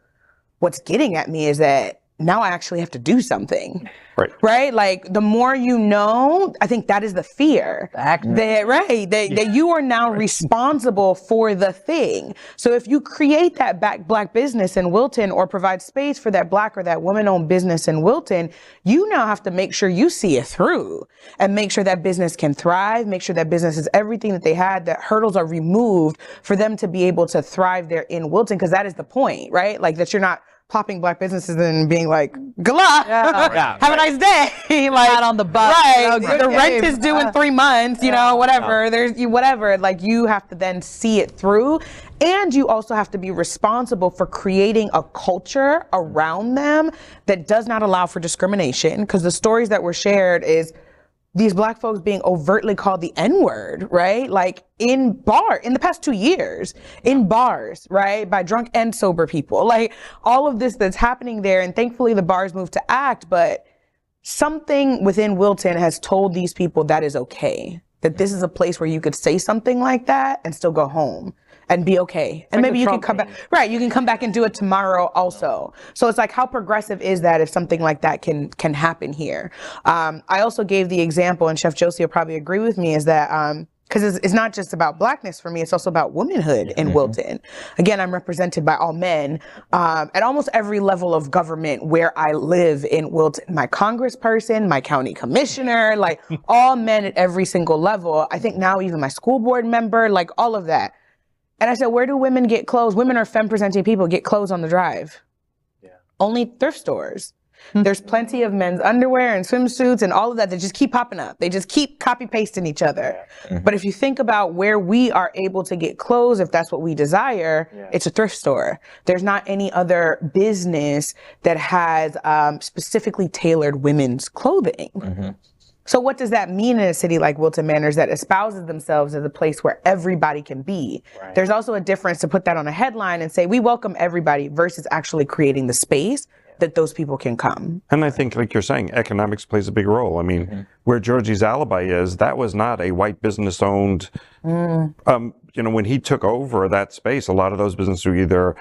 what's getting at me is that now I actually have to do something. Right. Right? Like, the more you know, I think that is the fear. That you are now responsible for the thing. So if you create that black business in Wilton, or provide space for that black or that woman-owned business in Wilton, you now have to make sure you see it through and make sure that business can thrive, make sure that business is everything that they had, that hurdles are removed for them to be able to thrive there in Wilton, because that is the point, right? Like, that you're not plopping black businesses and being like, good luck, have a nice day. Like, not on the bus. Right. You know, the rent is due in 3 months, you know, whatever. Whatever. Like, you have to then see it through. And you also have to be responsible for creating a culture around them that does not allow for discrimination. Because the stories that were shared is these black folks being overtly called the N-word, right? Like, in the past 2 years, in bars, right? By drunk and sober people. Like, all of this that's happening there. And thankfully the bars moved to act, but something within Wilton has told these people that is okay. That this is a place where you could say something like that and still go home and be okay. And maybe you can come back. Right, you can come back and do it tomorrow also. So it's like, how progressive is that if something like that can happen here? I also gave the example, and Chef Josie will probably agree with me, is that because it's not just about blackness for me, it's also about womanhood in Wilton. Again, I'm represented by all men at almost every level of government where I live in Wilton. My congressperson, my county commissioner, like all men at every single level. I think now even my school board member, like all of that. And I said, where do women get clothes? Women are femme-presenting people, get clothes on the drive. Yeah. Only thrift stores. There's plenty of men's underwear and swimsuits and all of that just keep popping up. They just keep copy-pasting each other. But if you think about where we are able to get clothes, if that's what we desire, it's a thrift store. There's not any other business that has specifically tailored women's clothing. So what does that mean in a city like Wilton Manors that espouses themselves as a place where everybody can be? Right. There's also a difference to put that on a headline and say, we welcome everybody, versus actually creating the space that those people can come. And I think, like you're saying, economics plays a big role. I mean, where Georgie's alibi is, that was not a white business owned, you know, when he took over that space, a lot of those businesses were either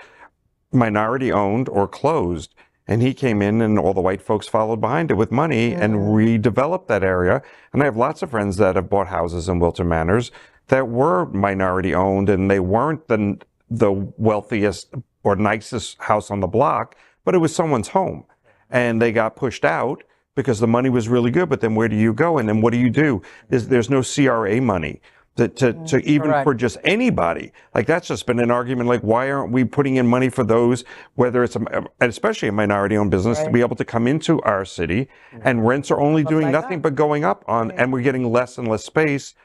minority owned or closed. And he came in and all the white folks followed behind it with money and redeveloped that area. And I have lots of friends that have bought houses in Wilton Manors that were minority owned, and they weren't the wealthiest or nicest house on the block, but it was someone's home. And they got pushed out because the money was really good, but then where do you go? And then what do you do? There's no CRA money. To even for just anybody. Like, that's just been an argument, like, why aren't we putting in money for those, whether it's especially a minority owned business, to be able to come into our city, and rents are only doing nothing but going up and we're getting less and less space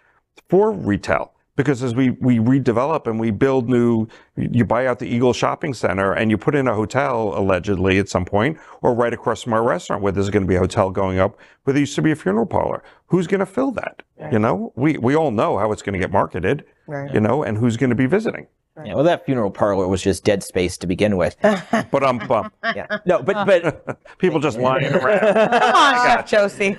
for retail. Because as we redevelop and we build new, you buy out the Eagle Shopping Center and you put in a hotel, allegedly, at some point, or right across from our restaurant where there's going to be a hotel going up, where there used to be a funeral parlor. Who's going to fill that? You know, we all know how it's going to get marketed, you know, and who's going to be visiting. Yeah, well, that funeral parlor was just dead space to begin with. But No, but people just lying around. Come on, Chef Josie.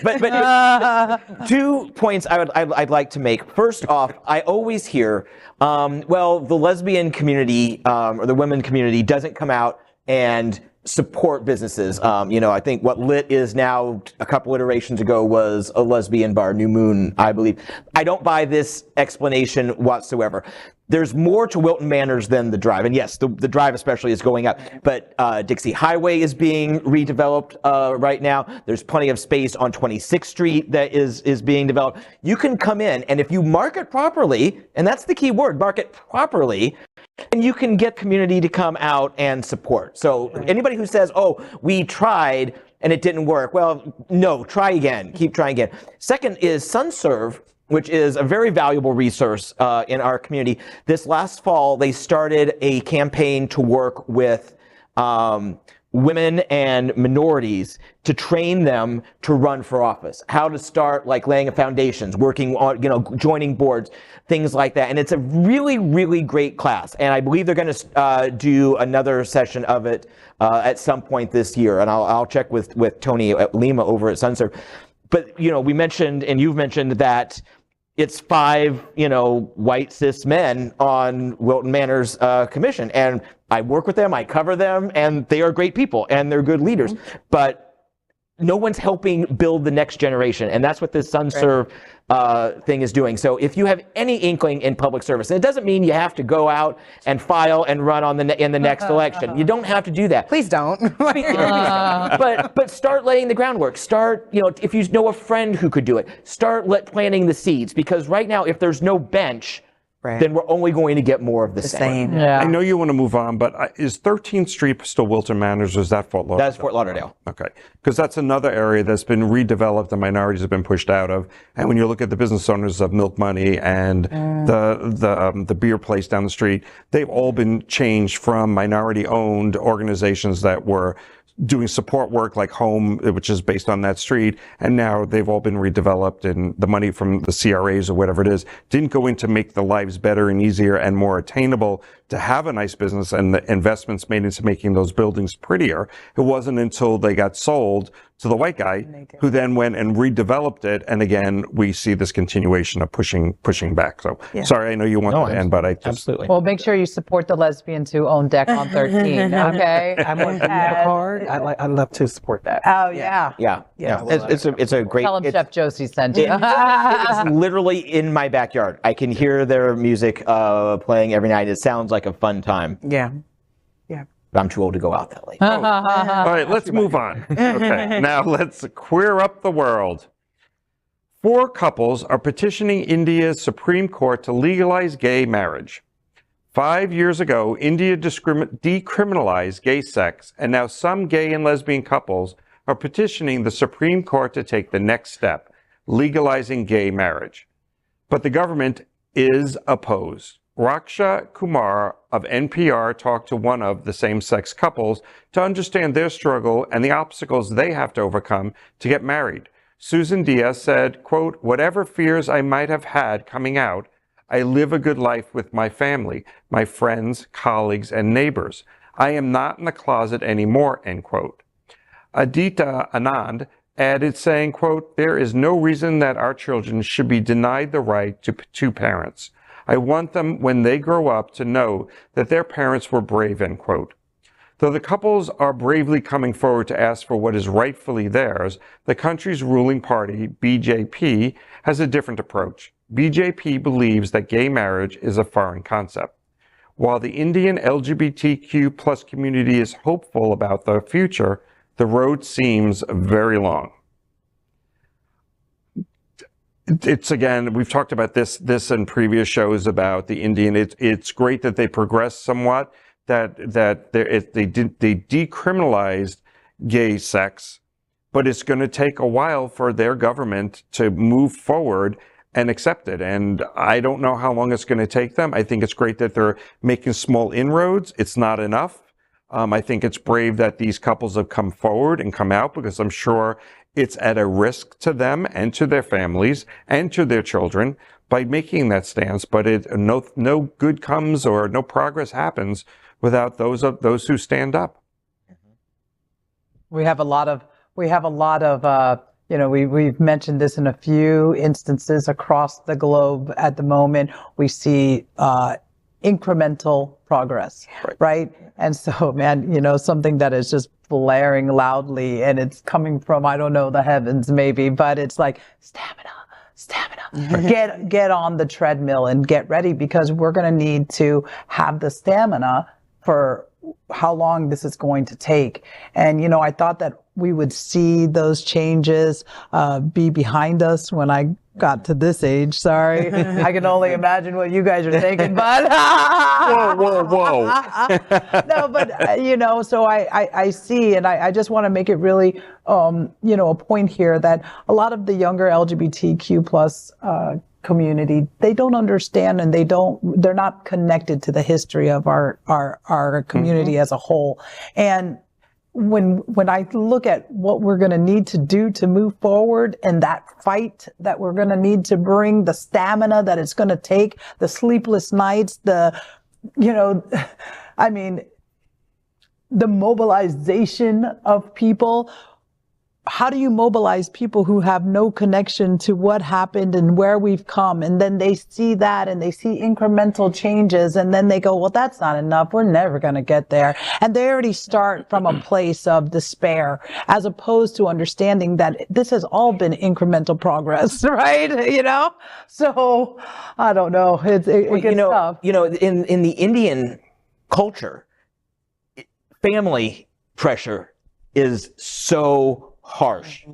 but 2 points I'd like to make. First off, I always hear, well, the lesbian community or the women community doesn't come out and support businesses. You know, I think what Lit is now, a couple iterations ago, was a lesbian bar, New Moon, I believe. I don't buy this explanation whatsoever. There's more to Wilton Manors than the drive. And yes, the drive especially is going up. But Dixie Highway is being redeveloped right now. There's plenty of space on 26th Street that is being developed. You can come in, and if you market properly, and that's the key word, market properly, and you can get community to come out and support. So anybody who says, oh, we tried, and it didn't work. Well, no, try again. Keep trying again. Second is SunServe, which is a very valuable resource in our community. This last fall, they started a campaign to work with women and minorities to train them to run for office, how to start like laying foundations, working on, joining boards, things like that. And it's a really, really great class. And I believe they're going to do another session of it at some point this year. And I'll check with Tony Lima over at SunServe. But, we mentioned, and you've mentioned that it's 5, white cis men on Wilton Manors commission. And I work with them, I cover them, and they are great people and they're good leaders. But no one's helping build the next generation. And that's what this SunServe thing is doing. So if you have any inkling in public service, and it doesn't mean you have to go out and file and run on in the next election. You don't have to do that. Please don't. But start laying the groundwork. Start, if you know a friend who could do it, start planting the seeds. Because right now, if there's no bench, then we're only going to get more of the same. Yeah. I know you want to move on, but is 13th Street still Wilton Manors, or is that Fort Lauderdale? That's Fort Lauderdale. Okay. Because that's another area that's been redeveloped and minorities have been pushed out of. And when you look at the business owners of Milk Money and the beer place down the street, they've all been changed from minority-owned organizations that were doing support work like Home, which is based on that street, and now they've all been redeveloped, and the money from the CRAs or whatever it is didn't go in to make the lives better and easier and more attainable to have a nice business, and the investments made into making those buildings prettier. It wasn't until they got sold to the white guy who then went and redeveloped it, and again we see this continuation of pushing back. So sorry, I know you want to end, but I just absolutely. Well, make sure you support the lesbians who own Deck on 13. Okay. I'm on the card. I'd love to support that. Oh yeah. Yeah. It's a great. Tell them Chef Josie sent you. It's literally in my backyard. I can hear their music playing every night. It sounds like a fun time. Yeah. But I'm too old to go out that late. All right, let's move on. Okay, now let's queer up the world. 4 couples are petitioning India's Supreme Court to legalize gay marriage. 5 years ago, India decriminalized gay sex, and now some gay and lesbian couples are petitioning the Supreme Court to take the next step, legalizing gay marriage. But the government is opposed. Raksha Kumar of NPR talked to one of the same-sex couples to understand their struggle and the obstacles they have to overcome to get married. Susan Diaz said, quote, "Whatever fears I might have had coming out, I live a good life with my family, my friends, colleagues, and neighbors. I am not in the closet anymore," end quote. Aditya Anand added, saying, quote, "There is no reason that our children should be denied the right to 2 parents. I want them, when they grow up, to know that their parents were brave," end quote. Though the couples are bravely coming forward to ask for what is rightfully theirs, the country's ruling party, BJP, has a different approach. BJP believes that gay marriage is a foreign concept. While the Indian LGBTQ plus community is hopeful about the future, the road seems very long. It's again, we've talked about this in previous shows about the Indian. It's great that they progressed somewhat, that they decriminalized gay sex, but it's going to take a while for their government to move forward and accept it. And I don't know how long it's going to take them. I think it's great that they're making small inroads. It's not enough. I think it's brave that these couples have come forward and come out, because I'm sure it's at a risk to them and to their families and to their children by making that stance. But no good comes or no progress happens without those who stand up. We have a lot of we've mentioned this in a few instances across the globe at the moment. We see incremental progress, right? And so, man, something that is just blaring loudly, and it's coming from, I don't know, the heavens maybe, but it's like stamina. Get on the treadmill and get ready, because we're going to need to have the stamina for how long this is going to take. And, I thought that we would see those changes be behind us when I got to this age. Sorry. I can only imagine what you guys are thinking, but whoa. no, but you know, so I see, and I just want to make it really, you know, a point here that a lot of the younger LGBTQ plus community, they don't understand, and they're not connected to the history of our community as a whole. And when I look at what we're going to need to do to move forward, and that fight that we're going to need to bring, the stamina that it's going to take, the sleepless nights, you know, I mean, the mobilization of people. How do you mobilize people who have no connection to what happened and where we've come? And then they see that and they see incremental changes, and then they go, well, that's not enough. We're never going to get there. And they already start from a place of despair, as opposed to understanding that this has all been incremental progress, right? You know? So I don't know. It gets tough. You know, in the Indian culture, family pressure is so harsh.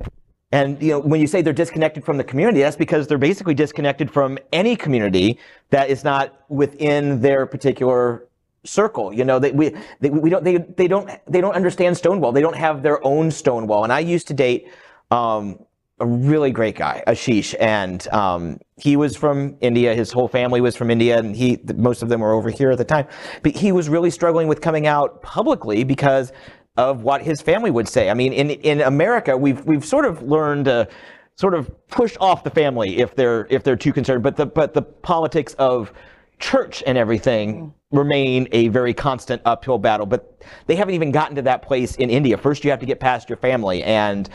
And, you know, when you say they're disconnected from the community, that's because they're basically disconnected from any community that is not within their particular circle. You know, they don't understand Stonewall. They don't have their own Stonewall. And I used to date a really great guy, Ashish, and he was from India. His whole family was from India, and most of them were over here at the time. But he was really struggling with coming out publicly because of what his family would say. I mean, in America, we've sort of learned to sort of push off the family if they're too concerned. But the politics of church and everything remain a very constant uphill battle. But they haven't even gotten to that place in India. First, you have to get past your family and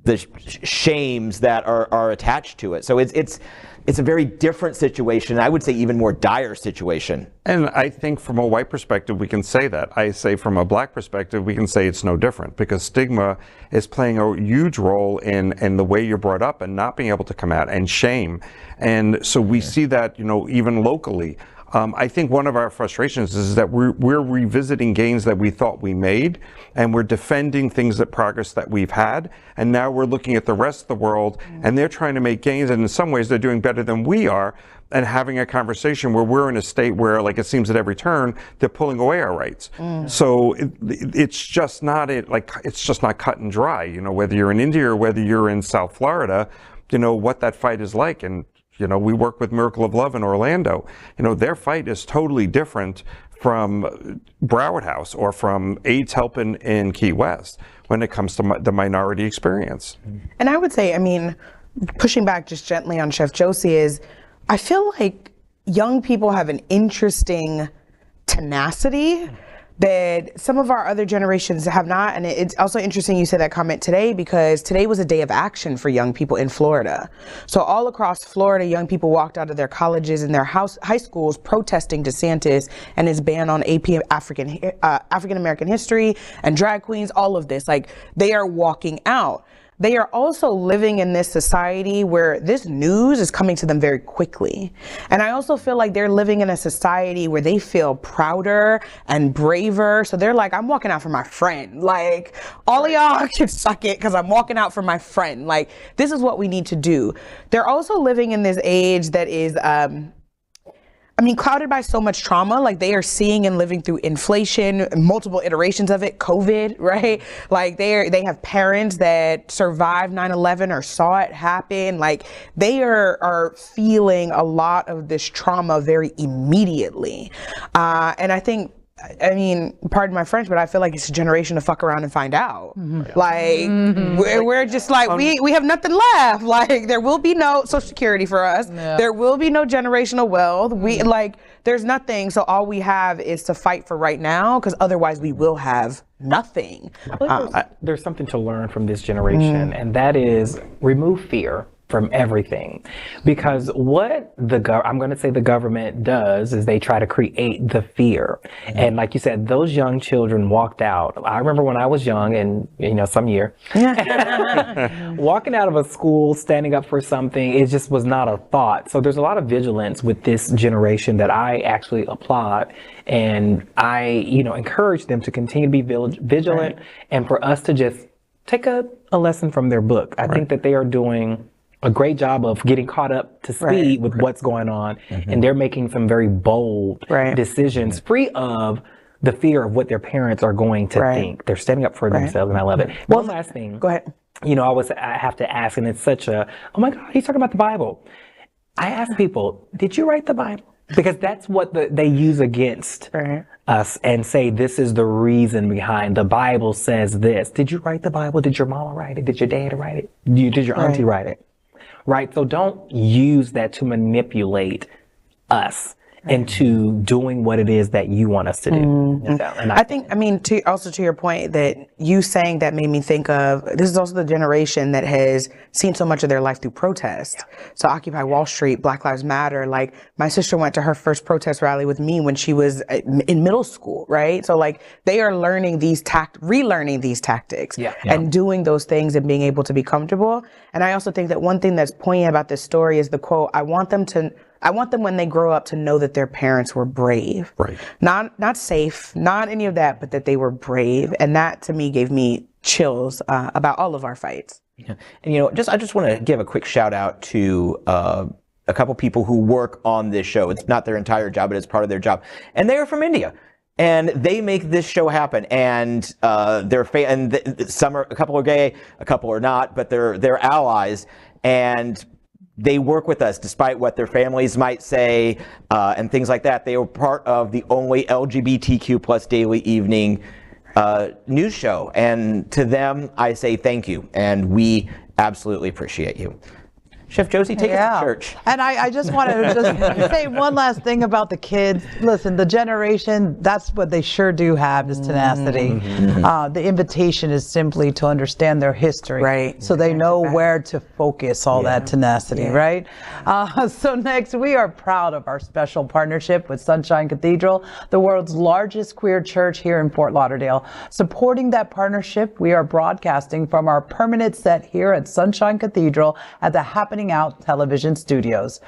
the shames that are attached to it. So it's a very different situation. I would say even more dire situation. And I think from a white perspective, we can say that. I say from a black perspective, we can say it's no different, because stigma is playing a huge role in the way you're brought up and not being able to come out, and shame. And so we see that, you know, even locally. I think one of our frustrations is that we're revisiting gains that we thought we made, and we're defending progress that we've had, and now we're looking at the rest of the world, and they're trying to make gains, and in some ways they're doing better than we are, and having a conversation where we're in a state where, like, it seems at every turn they're pulling away our rights. So it's just not cut and dry. You know, whether you're in India or whether you're in South Florida, you know what that fight is like. And you know, we work with Miracle of Love in Orlando. You know, their fight is totally different from Broward House or from AIDS Help in Key West when it comes to the minority experience. And I would say, I mean, pushing back just gently on Chef Josie, is I feel like young people have an interesting tenacity that some of our other generations have not. And it's also interesting you said that comment today, because today was a day of action for young people in Florida. So all across Florida, young people walked out of their colleges and their high schools protesting DeSantis and his ban on AP African American history and drag queens, all of this. Like, they are walking out. They are also living in this society where this news is coming to them very quickly. And I also feel like they're living in a society where they feel prouder and braver. So they're like, I'm walking out for my friend. Like, all of y'all can suck it because I'm walking out for my friend. Like, this is what we need to do. They're also living in this age that is, I mean, clouded by so much trauma. Like, they are seeing and living through inflation, multiple iterations of it, COVID, right? Like, they have parents that survived 9/11 or saw it happen. Like, they are feeling a lot of this trauma very immediately. And I think, I mean, pardon my French, but I feel like it's a generation to fuck around and find out. Like, we're just like, we have nothing left. Like, there will be no Social Security for us. Yeah. There will be no generational wealth. There's nothing. So all we have is to fight for right now, because otherwise we will have nothing. There's something to learn from this generation, and that is remove fear from everything. Because what I'm going to say the government does is they try to create the fear. And like you said, those young children walked out. I remember when I was young, and some year, walking out of a school, standing up for something, it just was not a thought. So there's a lot of vigilance with this generation that I actually applaud. And I, encourage them to continue to be vigilant, and for us to just take a lesson from their book. I think that they are doing a great job of getting caught up to speed with what's going on. And they're making some very bold decisions free of the fear of what their parents are going to think. They're standing up for themselves, and I love it. One last thing. Go ahead. You know, I have to ask, and it's such a, oh my God, he's talking about the Bible. I ask people, did you write the Bible? Because that's what they use against us and say, this is the reason behind the Bible says this. Did you write the Bible? Did your mama write it? Did your dad write it? Did your auntie write it? Right? So don't use that to manipulate us into doing what it is that you want us to do. And I think, I mean, also to your point, that you saying that made me think of, this is also the generation that has seen so much of their life through protest. So Occupy Wall Street, Black Lives Matter, like my sister went to her first protest rally with me when she was in middle school, right? So like they are learning these relearning these tactics and doing those things and being able to be comfortable. And I also think that one thing that's poignant about this story is the quote, I want them when they grow up to know that their parents were brave. Right. Not safe, not any of that, but that they were brave. And that to me gave me chills about all of our fights. Yeah. And you know, I just want to give a quick shout out to a couple people who work on this show. It's not their entire job, but it's part of their job. And they are from India. And they make this show happen, and some are, a couple are gay, a couple are not, but they're allies, and they work with us despite what their families might say and things like that. They are part of the only LGBTQ plus daily evening news show, and to them I say thank you, and we absolutely appreciate you. Chef Josie, take us to church. And I just want to just say one last thing about the kids. Listen, the generation, that's what they sure do have is tenacity. The invitation is simply to understand their history. Right. So they know where to focus all that tenacity, right? So next, we are proud of our special partnership with Sunshine Cathedral, the world's largest queer church here in Fort Lauderdale. Supporting that partnership, we are broadcasting from our permanent set here at Sunshine Cathedral at the Happening Out television studios.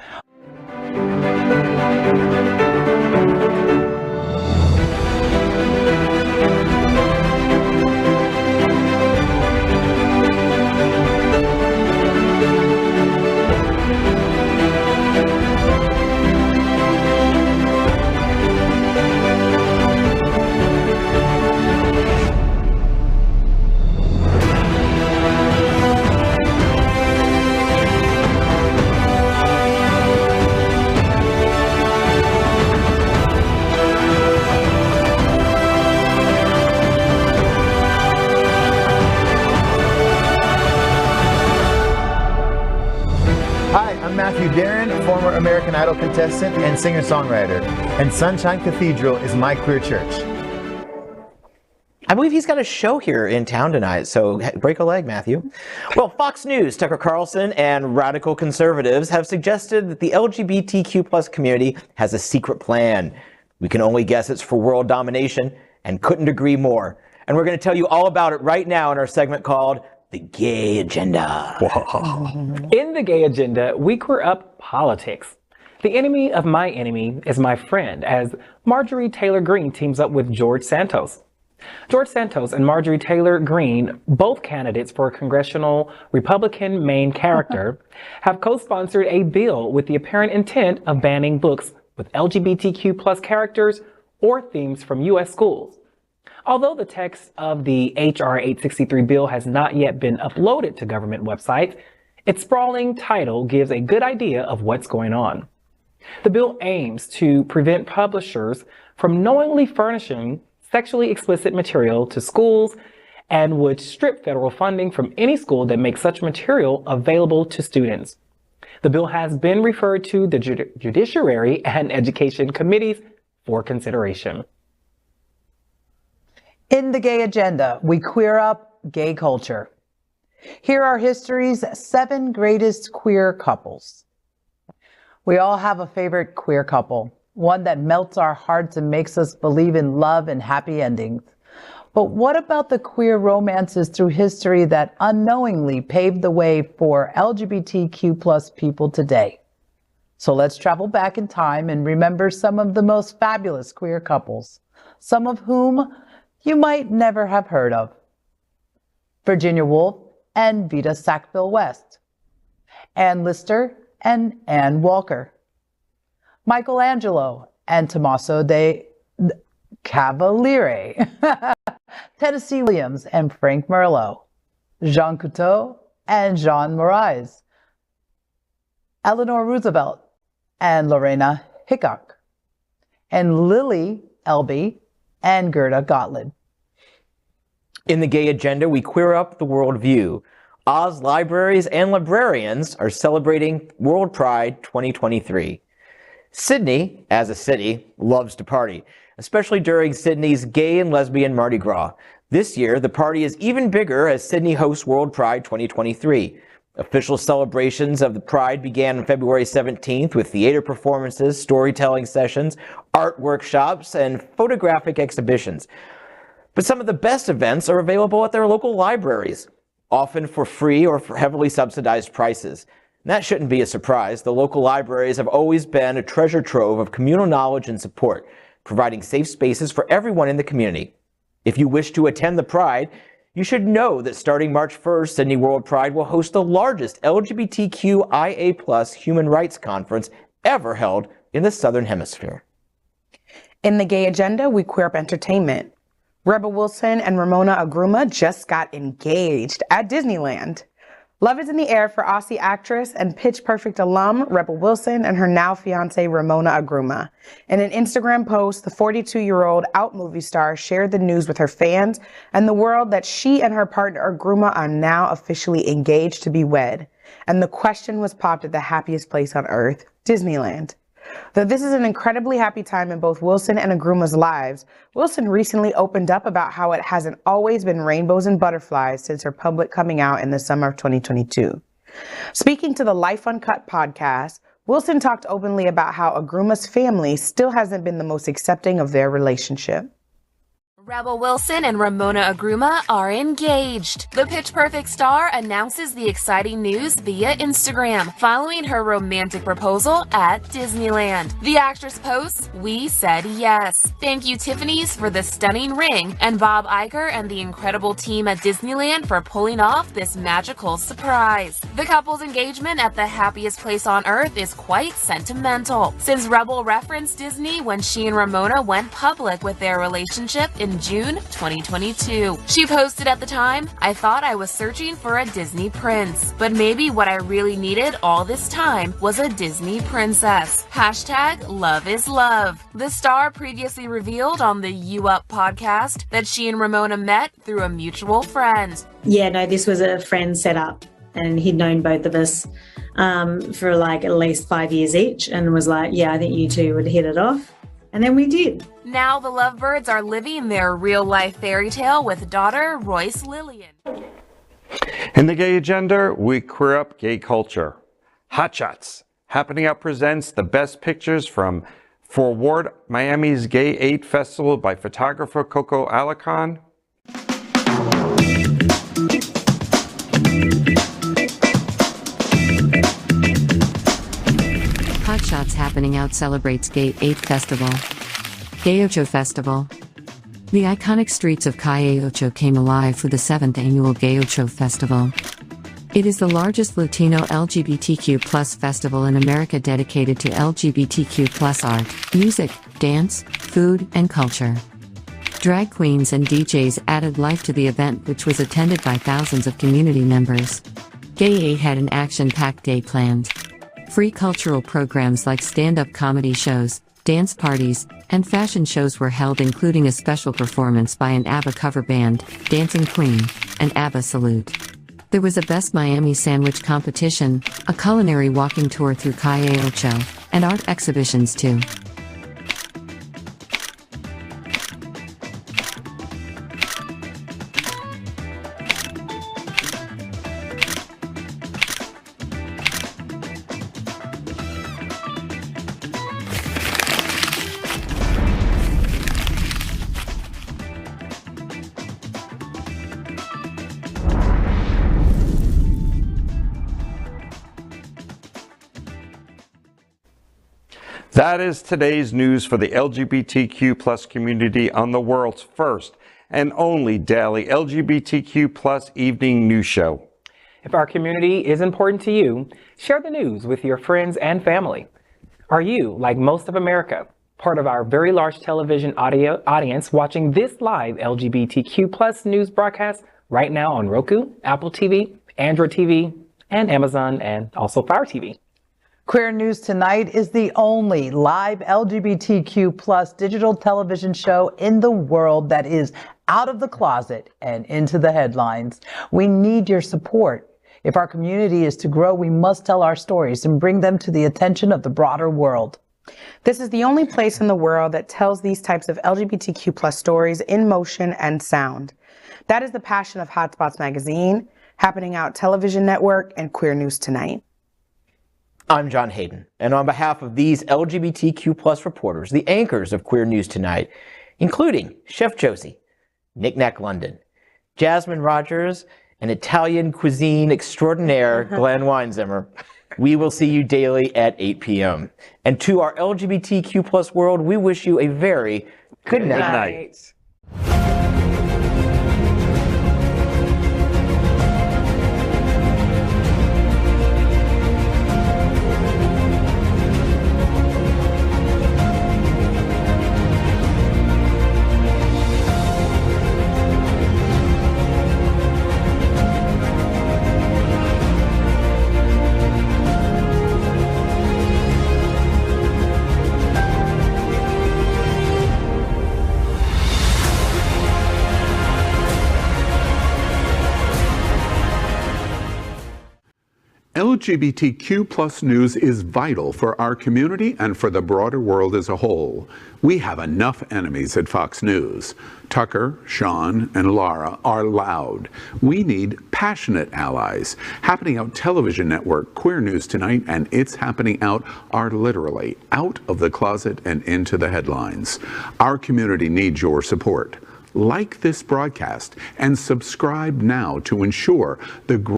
Former American Idol contestant and singer-songwriter, and Sunshine Cathedral is my queer church. I believe he's got a show here in town tonight, so break a leg, Matthew. Well, Fox News, Tucker Carlson, and radical conservatives have suggested that the LGBTQ plus community has a secret plan. We can only guess it's for world domination, and couldn't agree more. And we're going to tell you all about it right now in our segment called The Gay Agenda. In The Gay Agenda, we queer up politics. The enemy of my enemy is my friend, as Marjorie Taylor Greene teams up with George Santos. George Santos and Marjorie Taylor Greene, both candidates for a congressional Republican main character, have co-sponsored a bill with the apparent intent of banning books with LGBTQ plus characters or themes from U.S. schools. Although the text of the H.R. 863 bill has not yet been uploaded to government websites, its sprawling title gives a good idea of what's going on. The bill aims to prevent publishers from knowingly furnishing sexually explicit material to schools and would strip federal funding from any school that makes such material available to students. The bill has been referred to the Judiciary and Education Committees for consideration. In The Gay Agenda, we queer up gay culture. Here are history's 7 greatest queer couples. We all have a favorite queer couple, one that melts our hearts and makes us believe in love and happy endings. But what about the queer romances through history that unknowingly paved the way for LGBTQ plus people today? So let's travel back in time and remember some of the most fabulous queer couples, some of whom you might never have heard of. Virginia Woolf and Vita Sackville West, Ann Lister and Ann Walker, Michelangelo and Tommaso de Cavaliere, Tennessee Williams and Frank Merlo, Jean Cousteau and Jean Moraes, Eleanor Roosevelt and Lorena Hickok, and Lily Elby and Gerda Gottlieb. In the gay agenda, we queer up the worldview. Oz Libraries and Librarians are celebrating World Pride 2023. Sydney, as a city, loves to party, especially during Sydney's gay and lesbian Mardi Gras. This year, the party is even bigger as Sydney hosts World Pride 2023. Official celebrations of the Pride began on February 17th with theater performances, storytelling sessions, art workshops, and photographic exhibitions. But some of the best events are available at their local libraries, often for free or for heavily subsidized prices. And that shouldn't be a surprise. The local libraries have always been a treasure trove of communal knowledge and support, providing safe spaces for everyone in the community. If you wish to attend the Pride, you should know that starting March 1st, Sydney World Pride will host the largest LGBTQIA+ human rights conference ever held in the Southern Hemisphere. In the gay agenda, we queer up entertainment. Rebel Wilson and Ramona Agruma just got engaged at Disneyland. Love is in the air for Aussie actress and Pitch Perfect alum Rebel Wilson and her now fiancé Ramona Agruma. In an Instagram post, the 42-year-old out movie star shared the news with her fans and the world that she and her partner Agruma are now officially engaged to be wed. And the question was popped at the happiest place on earth, Disneyland. Though this is an incredibly happy time in both Wilson and Agruma's lives, Wilson recently opened up about how it hasn't always been rainbows and butterflies since her public coming out in the summer of 2022. Speaking to the Life Uncut podcast, Wilson talked openly about how Agruma's family still hasn't been the most accepting of their relationship. Rebel Wilson and Ramona Agruma are engaged. The Pitch Perfect star announces the exciting news via Instagram following her romantic proposal at Disneyland. The actress posts, "We said yes. Thank you, Tiffany's, for the stunning ring, and Bob Iger and the incredible team at Disneyland for pulling off this magical surprise." The couple's engagement at the happiest place on earth is quite sentimental, since Rebel referenced Disney when she and Ramona went public with their relationship in June 2022. She posted at the time, "I thought I was searching for a Disney prince, but maybe what I really needed all this time was a Disney princess. Hashtag love is love." The star previously revealed on the You Up podcast that she and Ramona met through a mutual friend. Yeah, no, this was a friend set up, and he'd known both of us for like at least 5 years each, and was like, "Yeah, I think you two would hit it off." And then we did. Now the lovebirds are living their real-life fairy tale with daughter Royce Lillian. In the gay agenda, we queer up gay culture. Hot Shots. Happening Out presents the best pictures from Forward Miami's Gay 8 Festival by photographer Coco Alarcon. Hot Shots Happening Out celebrates Gay 8 Festival. Gay Ocho Festival. The iconic streets of Calle Ocho came alive for the 7th annual Gay Ocho Festival. It is the largest Latino LGBTQ+ festival in America dedicated to LGBTQ+ art, music, dance, food, and culture. Drag queens and DJs added life to the event, which was attended by thousands of community members. Gay 8 had an action-packed day planned. Free cultural programs like stand-up comedy shows, dance parties, and fashion shows were held, including a special performance by an ABBA cover band, Dancing Queen, and ABBA Salute. There was a Best Miami Sandwich competition, a culinary walking tour through Calle Ocho, and art exhibitions too. That is today's news for the LGBTQ+ community on the world's first and only daily LGBTQ plus evening news show. If our community is important to you, share the news with your friends and family. Are you, like most of America, part of our very large television audience watching this live LGBTQ plus news broadcast right now on Roku, Apple TV, Android TV, and Amazon, and also Fire TV? Queer News Tonight is the only live LGBTQ plus digital television show in the world that is out of the closet and into the headlines. We need your support. If our community is to grow, we must tell our stories and bring them to the attention of the broader world. This is the only place in the world that tells these types of LGBTQ plus stories in motion and sound. That is the passion of Hotspots Magazine, Happening Out Television Network, and Queer News Tonight. I'm John Hayden, and on behalf of these LGBTQ plus reporters, the anchors of Queer News Tonight, including Chef Josie, Nik Nak London, Jasmen Rogers, and Italian cuisine extraordinaire Glen Weinzimer, we will see you daily at 8 p.m. And to our LGBTQ plus world, we wish you a very good night. LGBTQ plus news is vital for our community and for the broader world as a whole. We have enough enemies at Fox News. Tucker, Sean, and Lara are loud. We need passionate allies. Happening Out Television Network, Queer News Tonight, and It's Happening Out are literally out of the closet and into the headlines. Our community needs your support. Like this broadcast and subscribe now to ensure the